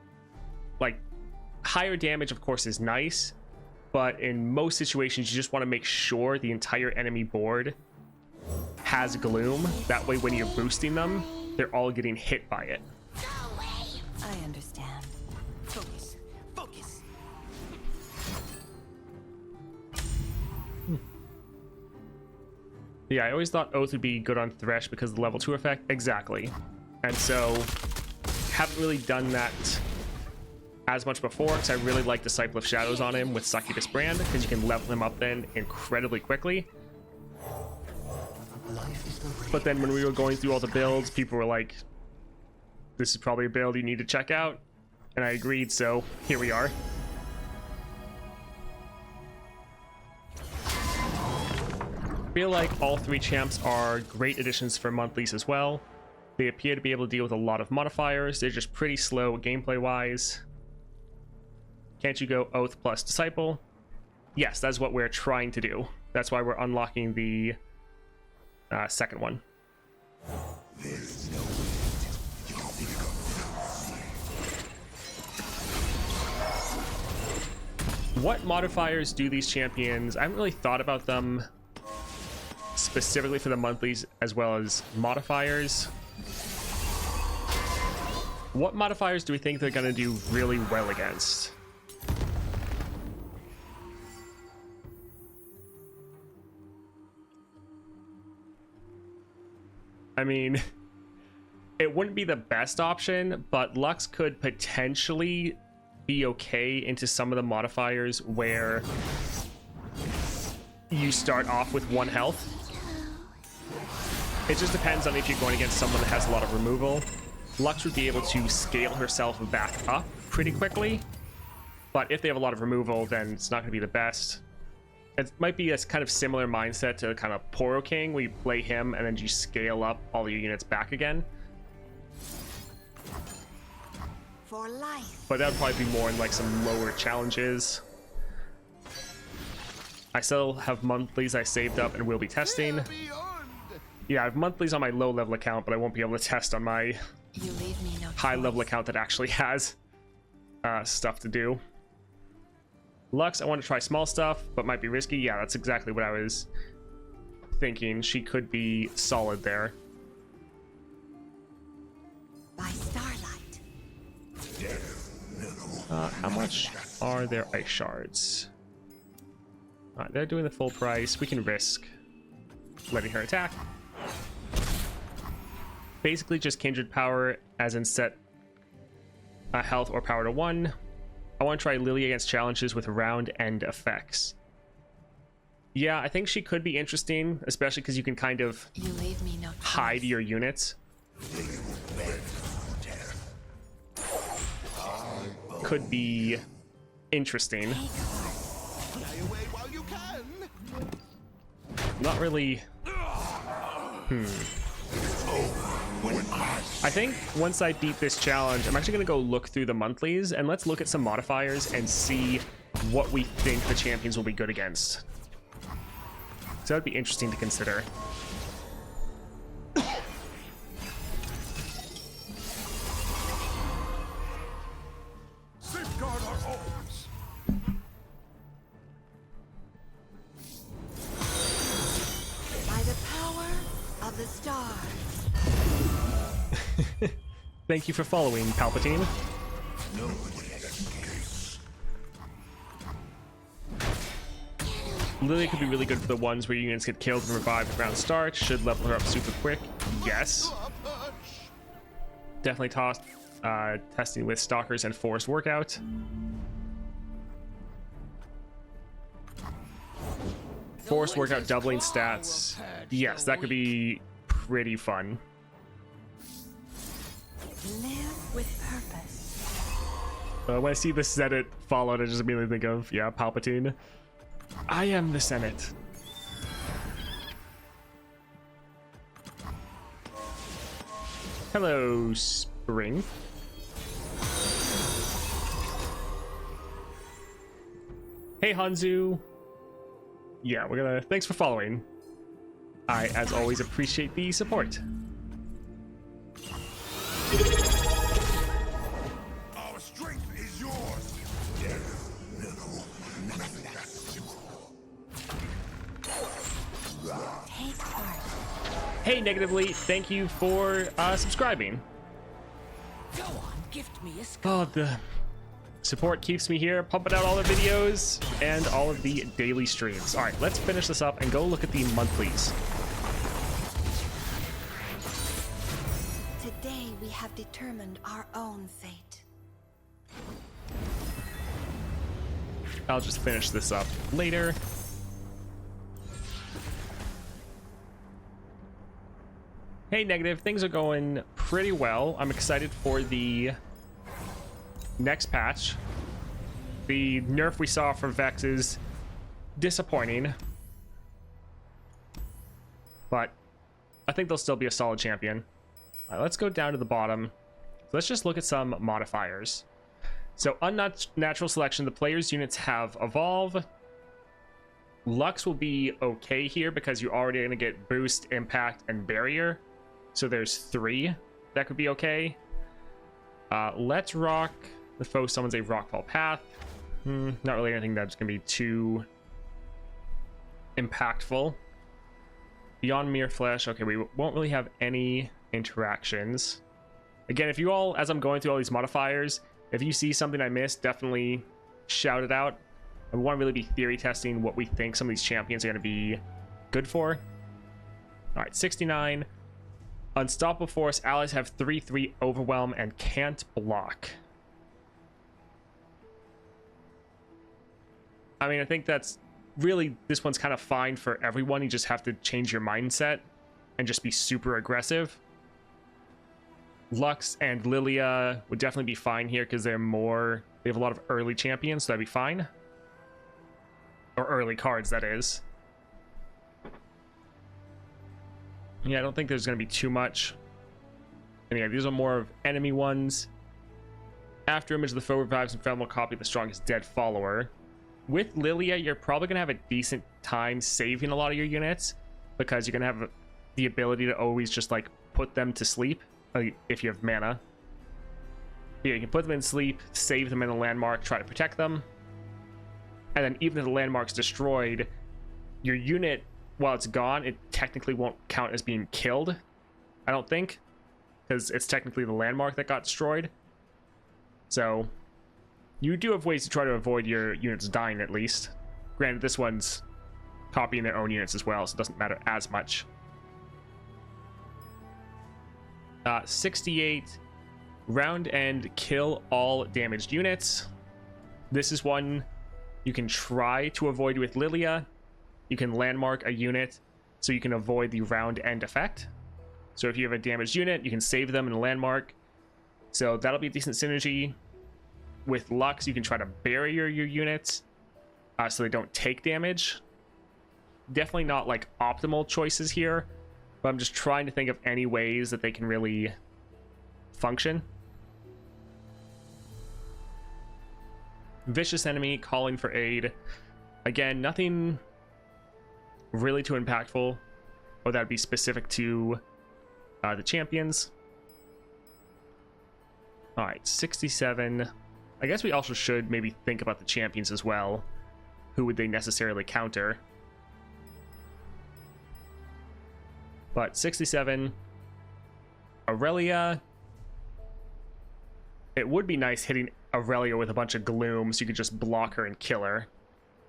like, higher damage, of course, is nice. But in most situations, you just want to make sure the entire enemy board has Gloom. That way, when you're boosting them, they're all getting hit by it. I understand. Focus. Focus. Yeah, I always thought Oath would be good on Thresh because of the level 2 effect. Exactly. And so, haven't really done that as much before because I really like Disciple of Shadows on him with Succubus Brand because you can level him up then incredibly quickly. But then when we were going through all the builds, people were like, this is probably a build you need to check out. And I agreed, so here we are. I feel like all three champs are great additions for monthlies as well. They appear to be able to deal with a lot of modifiers. They're just pretty slow gameplay-wise. Can't you go Oath plus Disciple? Yes, that's what we're trying to do. That's why we're unlocking the second one. What modifiers do these champions? I haven't really thought about them specifically for the monthlies as well as modifiers. What modifiers do we think they're going to do really well against? I mean, it wouldn't be the best option, but Lux could potentially be okay into some of the modifiers where you start off with 1 health. It just depends on if you're going against someone that has a lot of removal. Lux would be able to scale herself back up pretty quickly, but if they have a lot of removal, then it's not going to be the best. It might be a kind of similar mindset to kind of Poro King, where you play him and then you scale up all your units back again. For life. But that would probably be more in like some lower challenges. I still have monthlies I saved up and will be testing. Yeah, I have monthlies on my low level account, but I won't be able to test on my You leave me no high level choice. account that actually has stuff to do. Lux, I want to try small stuff, but might be risky. Yeah, that's exactly what I was thinking. She could be solid there. By starlight. How much are their ice shards? Alright, they're doing the full price. We can risk letting her attack. Basically just kindred power, as in set health or power to 1. I want to try Lilia against challenges with round end effects. Yeah, I think she could be interesting, especially because you can kind of You leave me no choice. hide your units. Could be interesting. Take heart. Fly away while you can. Not really. I think once I beat this challenge, I'm actually going to go look through the monthlies and let's look at some modifiers and see what we think the champions will be good against. So that would be interesting to consider. Safeguard our homes. By the power of the stars. Thank you for following, Palpatine. Lilia could be really good for the ones where units get killed and revived around start. Should level her up super quick. Yes. Definitely testing with Stalkers and Forced Workout. Forced Workout doubling stats. Yes, that could be pretty fun. Live with purpose. When I see the Senate followed, I just immediately think of, yeah, Palpatine. I am the Senate. Hello, Spring. Hey, Hanzu. Yeah, we're gonna... Thanks for following. I, as always, appreciate the support. Our strength is yours. Take heart. Hey, Negatively, thank you for subscribing. Go on, gift me a skull. Oh, the support keeps me here, pumping out all the videos and all of the daily streams. All right, let's finish this up and go look at the monthlies. Today we have determined our own fate. I'll just finish this up later. Hey, Negative, things are going pretty well. I'm excited for the next patch. The nerf we saw for Vex is disappointing, but I think they'll still be a solid champion. All right, let's go down to the bottom. So let's just look at some modifiers. So unnatural selection, the player's units have evolve. Lux will be okay here because you're already going to get boost, impact, and barrier. So there's 3 that could be okay. Let's rock. The foe summons a rockfall path. Not really anything that's going to be too impactful. Beyond mere flesh. Okay, we won't really have any interactions. Again, if you all, as I'm going through all these modifiers, if you see something I missed, definitely shout it out. I want to really be theory testing what we think some of these champions are going to be good for. All right, 69. Unstoppable Force. Allies have 3/3 overwhelm and can't block. I mean, I think that's really, this one's kind of fine for everyone. You just have to change your mindset and just be super aggressive. Lux and Lilia would definitely be fine here because they have a lot of early champions, so that'd be fine. Or early cards, that is. Yeah, I don't think there's going to be too much. And yeah, these are more of enemy ones. After image of the foe revives and found will copy the strongest dead follower. With Lilia, you're probably going to have a decent time saving a lot of your units because you're going to have the ability to always just like put them to sleep if you have mana. Yeah, you can put them in sleep, save them in a landmark, try to protect them. And then even if the landmark's destroyed, your unit, while it's gone, it technically won't count as being killed, I don't think, because it's technically the landmark that got destroyed. So you do have ways to try to avoid your units dying, at least. Granted, this one's copying their own units as well, so it doesn't matter as much. 68, round end, kill all damaged units. This is one you can try to avoid with Lilia. You can landmark a unit so you can avoid the round end effect. So if you have a damaged unit, you can save them in a landmark. So that'll be a decent synergy. With Lux, you can try to barrier your units so they don't take damage. Definitely not like optimal choices here, but I'm just trying to think of any ways that they can really function. Vicious enemy calling for aid. Again, nothing really too impactful, or that'd be specific to the champions. All right, 67. I guess we also should maybe think about the champions as well. Who would they necessarily counter? But 67, Aurelia. It would be nice hitting Aurelia with a bunch of gloom so you could just block her and kill her.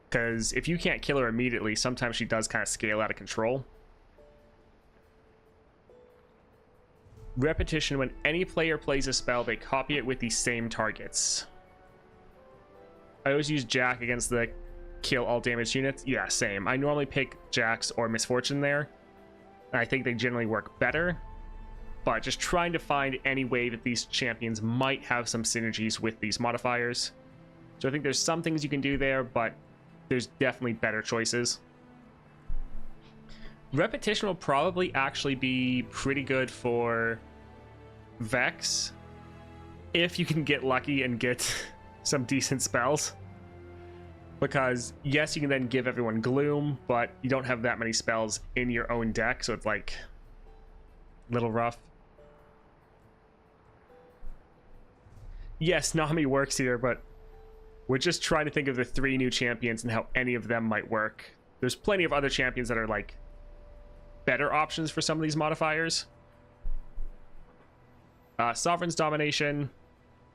Because if you can't kill her immediately, sometimes she does kind of scale out of control. Repetition. When any player plays a spell, they copy it with the same targets. I always use Jack against the kill all damaged units. Yeah, same. I normally pick Jax or Misfortune there. I think they generally work better, but just trying to find any way that these champions might have some synergies with these modifiers. So I think there's some things you can do there, but there's definitely better choices. Repetition will probably actually be pretty good for Vex if you can get lucky and get some decent spells. Because yes, you can then give everyone gloom, but you don't have that many spells in your own deck, so it's like a little rough. Yes, Nami works here, but we're just trying to think of the 3 new champions and how any of them might work. There's plenty of other champions that are like better options for some of these modifiers. Sovereign's Domination.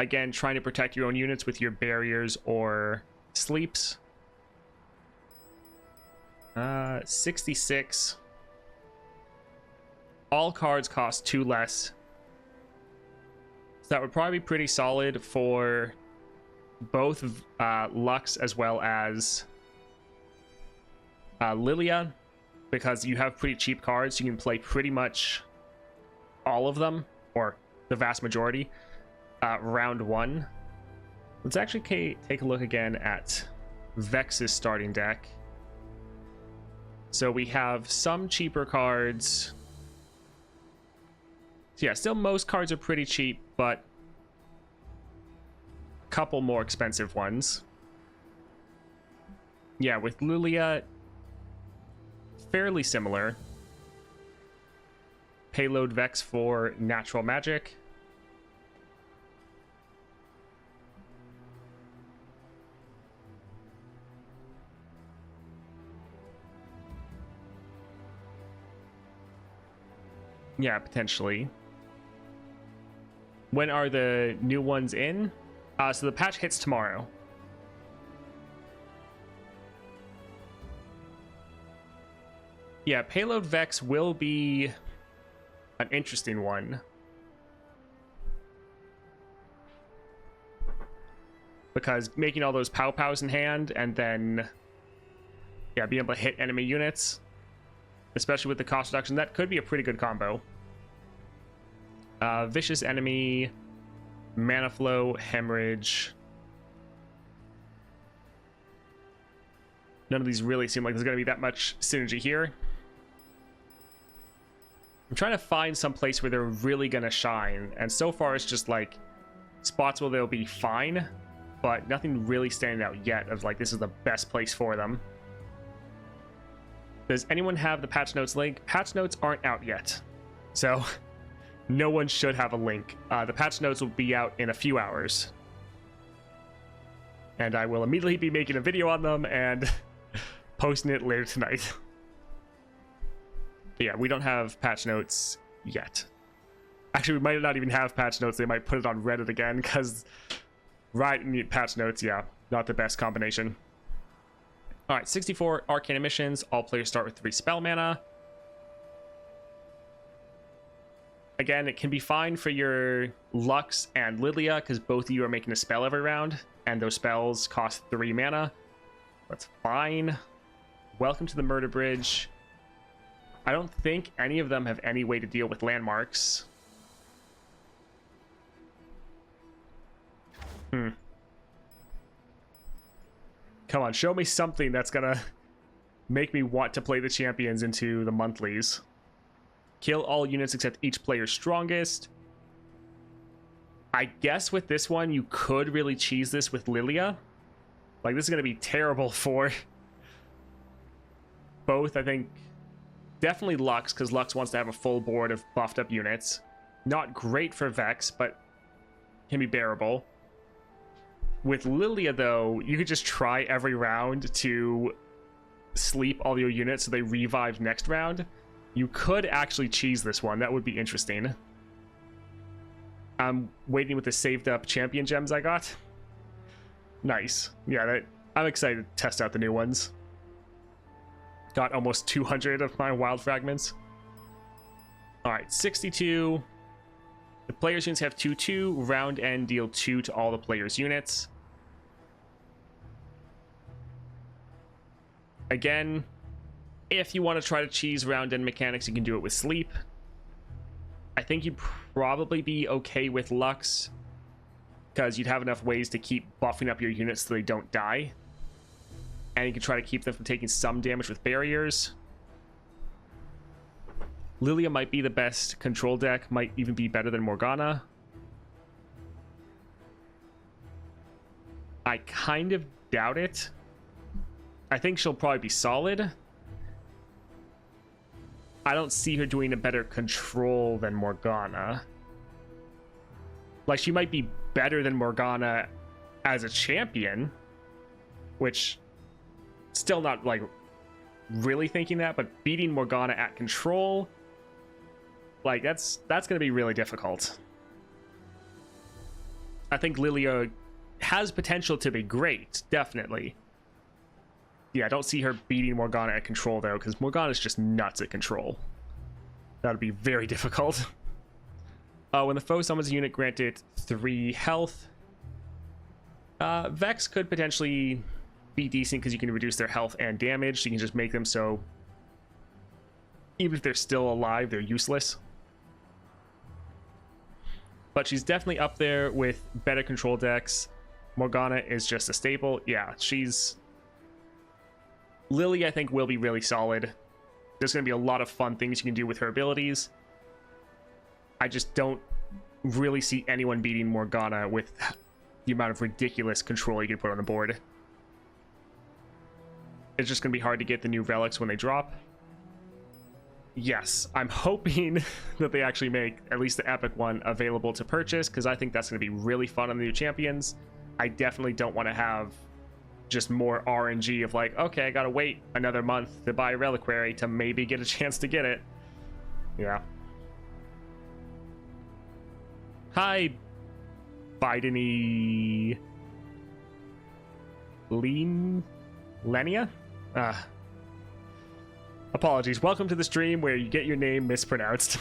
Again, trying to protect your own units with your barriers or sleeps. 66. All cards cost 2 less. So that would probably be pretty solid for both Lux as well as Lilia, because you have pretty cheap cards. You can play pretty much all of them, or the vast majority, round 1. Let's actually take a look again at Vex's starting deck. So we have some cheaper cards. So yeah, still most cards are pretty cheap, but a couple more expensive ones. Yeah, with Lilia, fairly similar. Payload Vex for natural magic. Yeah, potentially. When are the new ones in? So the patch hits tomorrow. Yeah, Payload Vex will be an interesting one. Because making all those pow-pows in hand and then, yeah, being able to hit enemy units, especially with the cost reduction, that could be a pretty good combo. Vicious enemy, mana flow, hemorrhage. None of these really seem like there's going to be that much synergy here. I'm trying to find some place where they're really going to shine, and so far it's just like spots where they'll be fine, but nothing really standing out yet of like this is the best place for them. Does anyone have the patch notes link? Patch notes aren't out yet, so no one should have a link. The patch notes will be out in a few hours, and I will immediately be making a video on them and posting it later tonight. But yeah, we don't have patch notes yet. Actually, we might not even have patch notes. They might put it on Reddit again, because right, patch notes, yeah, not the best combination. All right, 64 arcane missions. All players start with 3 spell mana. Again, it can be fine for your Lux and Lilia, because both of you are making a spell every round, and those spells cost 3 mana. That's fine. Welcome to the Murder Bridge. I don't think any of them have any way to deal with landmarks. Come on, show me something that's gonna make me want to play the champions into the monthlies. Kill all units except each player's strongest. I guess with this one, you could really cheese this with Lilia. Like, this is gonna be terrible for both, I think. Definitely Lux, because Lux wants to have a full board of buffed up units. Not great for Vex, but can be bearable. With Lilia, though, you could just try every round to sleep all your units so they revive next round. You could actually cheese this one. That would be interesting. I'm waiting with the saved up champion gems I got. Nice. Yeah, I'm excited to test out the new ones. Got almost 200 of my wild fragments. All right, 62. The players' units have 2/2. Round end, deal 2 to all the players' units. Again, if you want to try to cheese round end mechanics, you can do it with sleep. I think you'd probably be okay with Lux, because you'd have enough ways to keep buffing up your units so they don't die. And you can try to keep them from taking some damage with barriers. Lilia might be the best control deck, might even be better than Morgana. I kind of doubt it. I think she'll probably be solid. I don't see her doing a better control than Morgana. Like, she might be better than Morgana as a champion, which... still not like really thinking that, but beating Morgana at control, like that's going to be really difficult. I think Lilia has potential to be great, definitely. Yeah, I don't see her beating Morgana at control though, because Morgana's just nuts at control. That would be very difficult. When the foe summons a unit, grant it 3 health. Vex could potentially be decent because you can reduce their health and damage. You can just make them so even if they're still alive, they're useless. But she's definitely up there with better control decks. Morgana is just a staple. Yeah, she's... Lily, I think, will be really solid. There's going to be a lot of fun things you can do with her abilities. I just don't really see anyone beating Morgana with the amount of ridiculous control you can put on the board. It's just going to be hard to get the new relics when they drop. Yes, I'm hoping that they actually make at least the epic one available to purchase, because I think that's going to be really fun on the new champions. I definitely don't want to have just more RNG of like, okay, I gotta wait another month to buy a reliquary to maybe get a chance to get it. Yeah. Hi, Bideny... Lenia? Apologies. Welcome to the stream where you get your name mispronounced.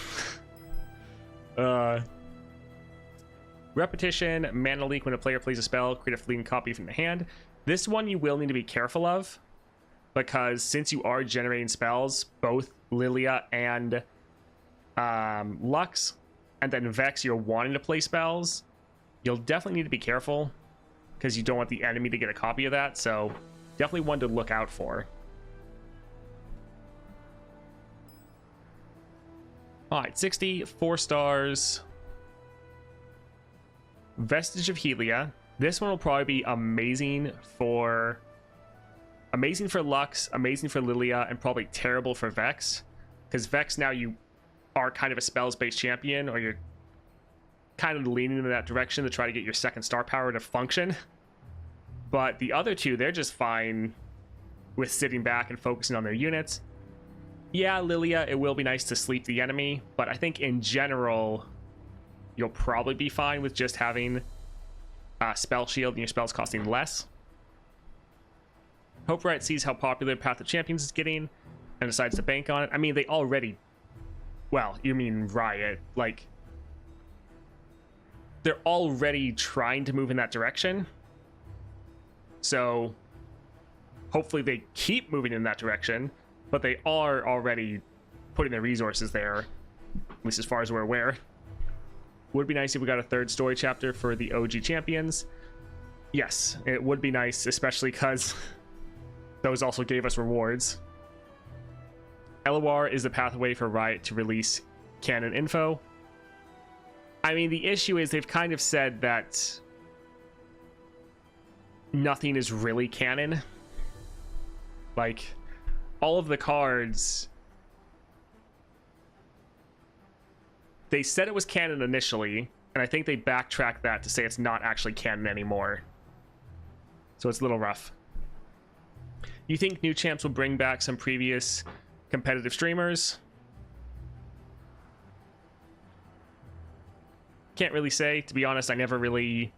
Repetition, mana leak. When a player plays a spell, create a fleeting copy from the hand. This one you will need to be careful of, because since you are generating spells, both Lilia and Lux, and then Vex, you're wanting to play spells, you'll definitely need to be careful, because you don't want the enemy to get a copy of that, so definitely one to look out for. Alright, 60, 4 stars. Vestige of Helia. This one will probably be amazing for Lux, amazing for Lilia, and probably terrible for Vex. Because Vex, now you are kind of a spells-based champion, or you're kind of leaning in that direction to try to get your second star power to function. But the other two, they're just fine with sitting back and focusing on their units. Yeah, Lilia, it will be nice to sleep the enemy, but I think in general, you'll probably be fine with just having spell shield and your spells costing less. Hope Riot sees how popular Path of Champions is getting and decides to bank on it. I mean, they already... Well, you mean Riot. Like, they're already trying to move in that direction. So, hopefully they keep moving in that direction, but they are already putting their resources there, at least as far as we're aware. Would be nice if we got a third story chapter for the OG champions. Yes, it would be nice, especially because those also gave us rewards. LOR is the pathway for Riot to release canon info. I mean, the issue is they've kind of said that nothing is really canon. Like, all of the cards... They said it was canon initially, and I think they backtracked that to say it's not actually canon anymore. So it's a little rough. You think new champs will bring back some previous competitive streamers? Can't really say. To be honest, I never really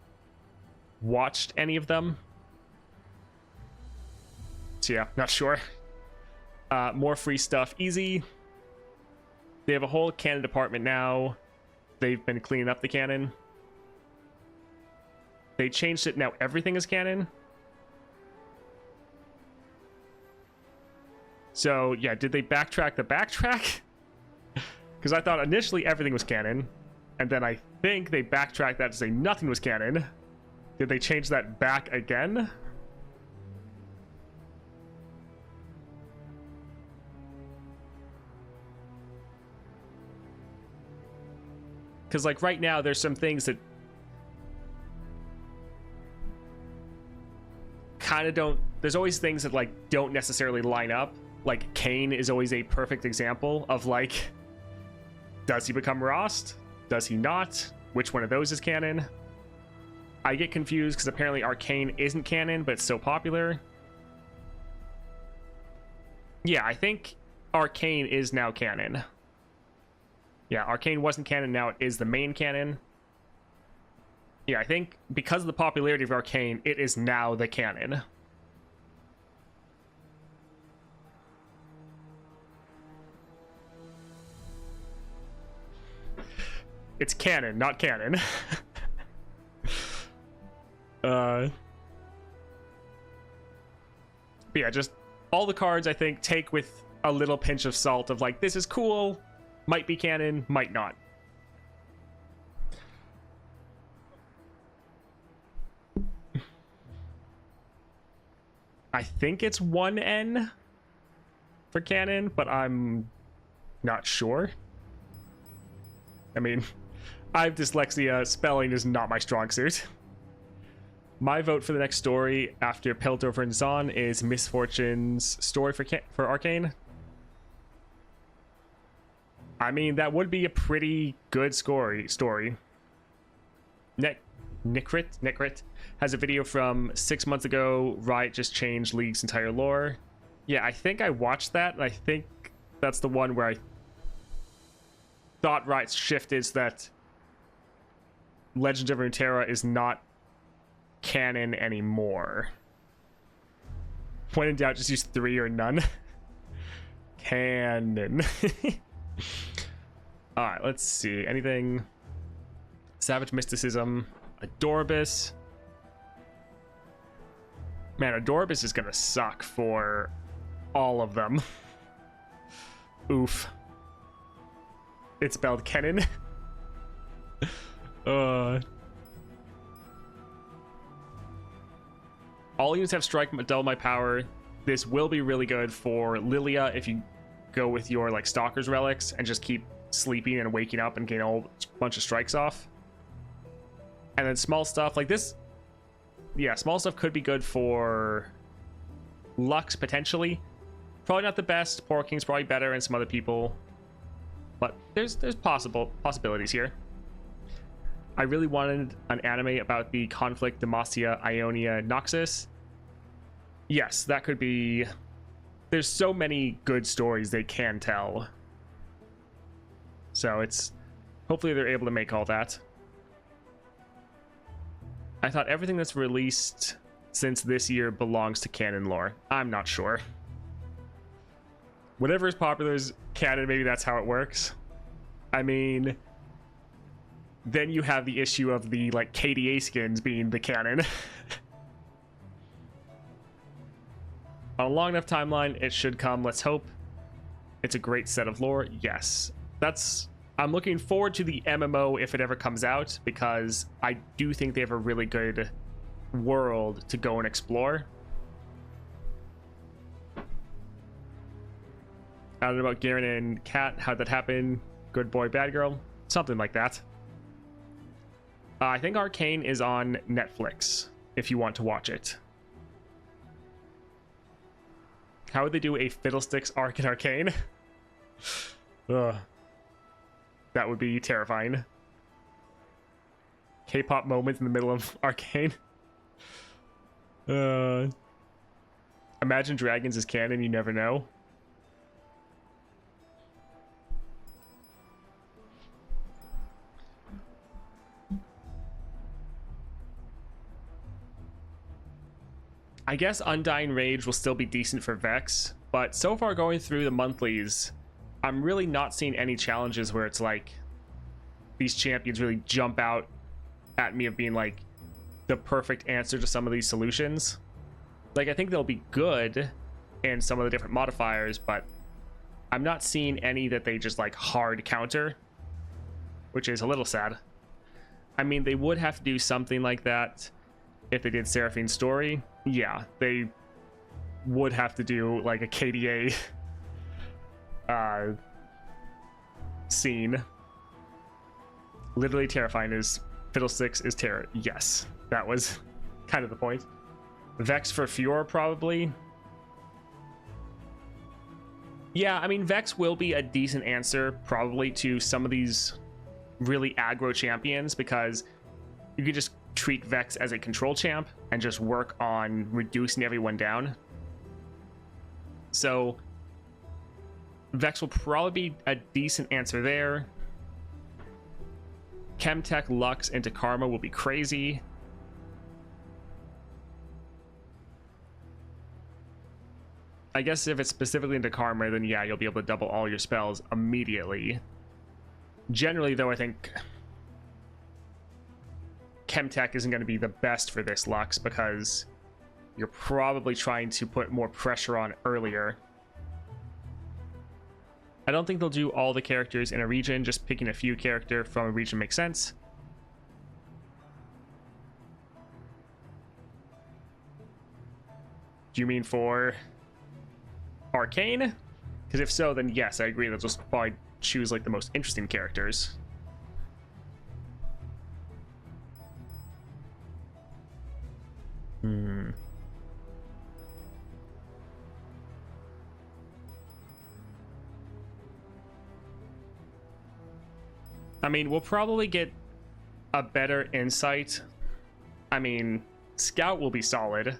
watched any of them. So yeah, not sure. More free stuff. Easy. They have a whole canon department now. They've been cleaning up the canon. They changed it. Now everything is canon. So, yeah, did they backtrack the backtrack? Because I thought initially everything was canon. And then I think they backtracked that to say nothing was canon. Did they change that back again? Because, like, right now, there's some things that kind of don't... There's always things that, like, don't necessarily line up. Like, Kane is always a perfect example of, like, does he become Rost? Does he not? Which one of those is canon? I get confused because apparently Arcane isn't canon, but it's so popular. Yeah, I think Arcane is now canon. Yeah, Arcane wasn't canon, now it is the main canon. Yeah, I think because of the popularity of Arcane, it is now the canon. It's canon, not canon. But yeah, just all the cards I think take with a little pinch of salt of like, this is cool, might be canon, might not. I think it's 1N for canon, but I'm not sure. I mean, I have dyslexia. Spelling is not my strong suit. My vote for the next story after Piltover and Zon is Misfortune's story for Arcane. I mean, that would be a pretty good story. Nikrit has a video from 6 months ago. Riot just changed League's entire lore. Yeah, I think I watched that, and I think that's the one where I thought Riot's shift is that Legend of Runeterra is not canon anymore. When in doubt, just use 3 or none. Canon. All right, let's see. Anything? Savage Mysticism, Adorabus. Man, Adorabus is gonna suck for all of them. Oof. It's spelled Kennen. All units have strike double my power. This will be really good for Lilia if you go with your like Stalker's Relics and just keep sleeping and waking up and gain a whole bunch of strikes off. And then small stuff like this. Yeah, small stuff could be good for Lux potentially. Probably not the best. Pork King's probably better, and some other people. But there's possibilities here. I really wanted an anime about the conflict Demacia, Ionia, Noxus. Yes, that could be. There's so many good stories they can tell. So it's hopefully they're able to make all that. I thought everything that's released since this year belongs to canon lore. I'm not sure. Whatever is popular is canon, maybe that's how it works. I mean, then you have the issue of the like KDA skins being the canon. On a long enough timeline, it should come. Let's hope. It's a great set of lore. Yes, I'm looking forward to the MMO if it ever comes out, because I do think they have a really good world to go and explore. I don't know about Garen and Kat. How'd that happen? Good boy, bad girl? Something like that. I think Arcane is on Netflix if you want to watch it. How would they do a Fiddlesticks arc in Arcane? Ugh. That would be terrifying. K-pop moments in the middle of Arcane. Imagine Dragons is canon, you never know. I guess Undying Rage will still be decent for Vex, but so far going through the monthlies, I'm really not seeing any challenges where it's like these champions really jump out at me of being like the perfect answer to some of these solutions. Like, I think they'll be good in some of the different modifiers, but I'm not seeing any that they just like hard counter, which is a little sad. I mean, they would have to do something like that if they did Seraphine's story. Yeah, they would have to do like a KDA scene. Literally terrifying is Fiddlesticks is terror. Yes, that was kind of the point. Vex for Furor, probably. Yeah, I mean, Vex will be a decent answer probably to some of these really aggro champions, because you could just treat Vex as a control champ and just work on reducing everyone down. So Vex will probably be a decent answer there. Chemtech Lux into Karma will be crazy. I guess if it's specifically into Karma, then yeah, you'll be able to double all your spells immediately. Generally, though, I think Chemtech isn't going to be the best for this Lux, because you're probably trying to put more pressure on earlier. I don't think they'll do all the characters in a region. Just picking a few character from a region makes sense. Do you mean for Arcane? Because if so, then yes, I agree. They'll just probably choose like the most interesting characters. I mean, we'll probably get a better insight. I mean, Scout will be solid,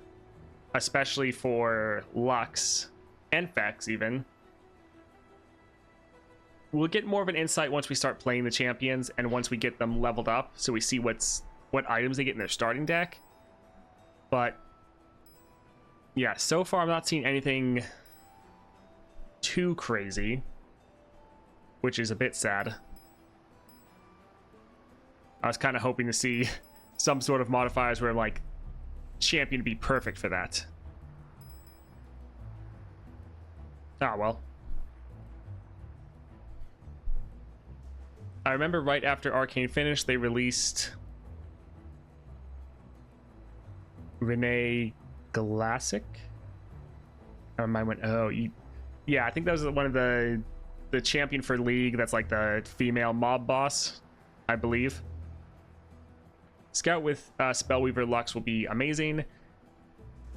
especially for Lux and Vex even. We'll get more of an insight once we start playing the champions and once we get them leveled up, so we see what items they get in their starting deck. But yeah, so far I'm not seeing anything too crazy, which is a bit sad. I was kind of hoping to see some sort of modifiers where like champion would be perfect for that. Ah, well. I remember right after Arcane finished, they released Renee Glassic. Oh, mine went. Oh, yeah. I think that was one of the champion for League. That's like the female mob boss, I believe. Scout with Spellweaver Lux will be amazing.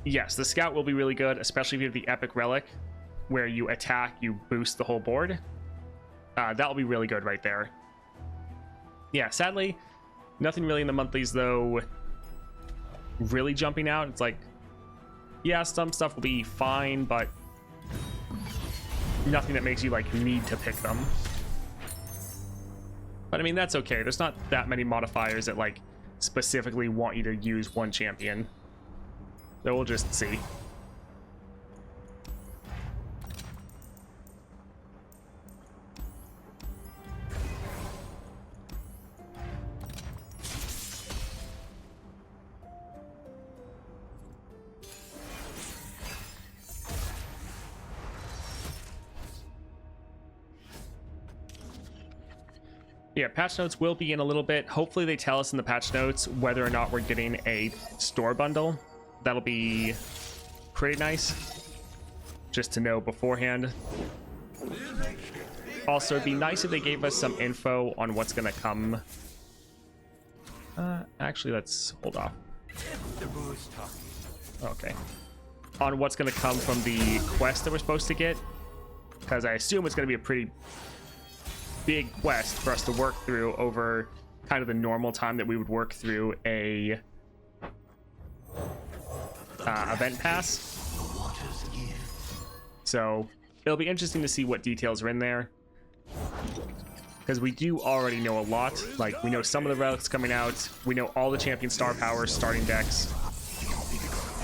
Yes, the Scout will be really good, especially if you have the Epic Relic, where you attack, you boost the whole board. That'll be really good right there. Yeah, sadly, nothing really in the monthlies, though, really jumping out. It's like, yeah, some stuff will be fine, but nothing that makes you, like, need to pick them. But, I mean, that's okay. There's not that many modifiers that, like, specifically want you to use one champion. So we'll just see. Yeah, patch notes will be in a little bit. Hopefully they tell us in the patch notes whether or not we're getting a store bundle. That'll be pretty nice, just to know beforehand. Also, it'd be nice if they gave us some info on what's gonna come. Actually, let's hold off. Okay. On what's gonna come from the quest that we're supposed to get, because I assume it's gonna be a pretty big quest for us to work through over kind of the normal time that we would work through a event pass. So it'll be interesting to see what details are in there, because we do already know a lot. Like, we know some of the relics coming out, we know all the champion star powers starting decks,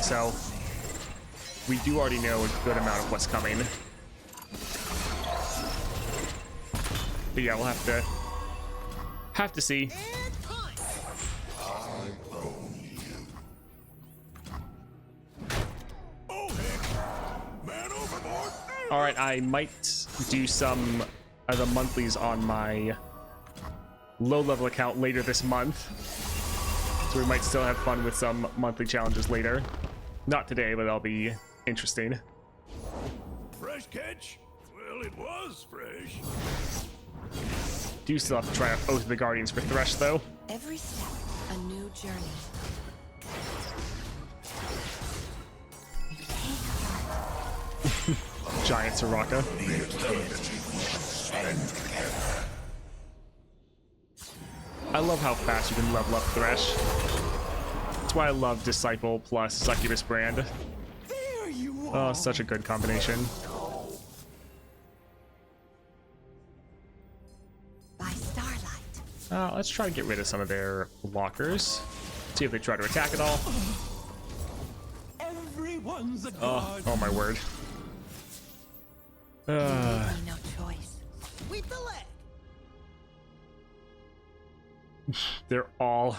so we do already know a good amount of what's coming. But yeah, we'll have to see. All right, I might do some of the monthlies on my low-level account later this month, so we might still have fun with some monthly challenges later. Not today, but that'll be interesting. Fresh catch? Well, it was fresh. Do still have to try out Oath of the Guardians for Thresh, though. Every step, a new journey. Giant Soraka. I love how fast you can level up Thresh. That's why I love Disciple plus Succubus Brand. There you are. Oh, such a good combination. By starlight. Let's try to get rid of some of their blockers. See if they try to attack at all. Everyone's a god. Oh my word. Leave me no choice. Sweep the leg. They're all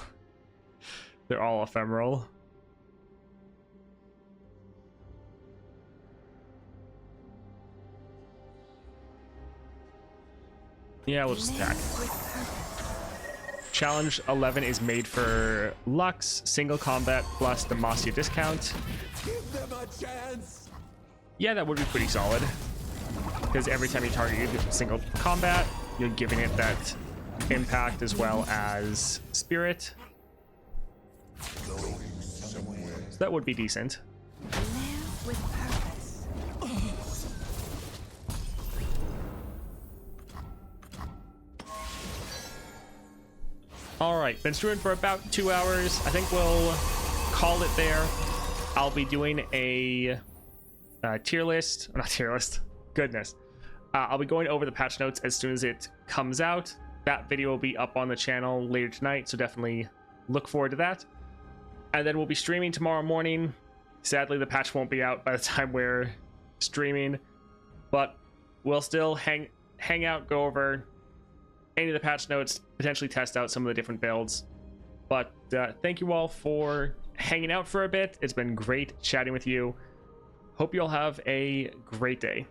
ephemeral. Yeah, we'll just attack. Challenge 11 is made for Lux, single combat plus Demacia discount. Give them a chance. Yeah, that would be pretty solid, because every time you target single combat, you're giving it that impact as well as spirit. So that would be decent. Live with purpose. All right, been streaming for about 2 hours. I think we'll call it there. I'll be doing a tier list, not tier list, goodness. I'll be going over the patch notes as soon as it comes out. That video will be up on the channel later tonight, so definitely look forward to that. And then we'll be streaming tomorrow morning. Sadly, the patch won't be out by the time we're streaming, but we'll still hang out, go over any of the patch notes, potentially test out some of the different builds. But thank you all for hanging out for a bit. It's been great chatting with you. Hope you all have a great day.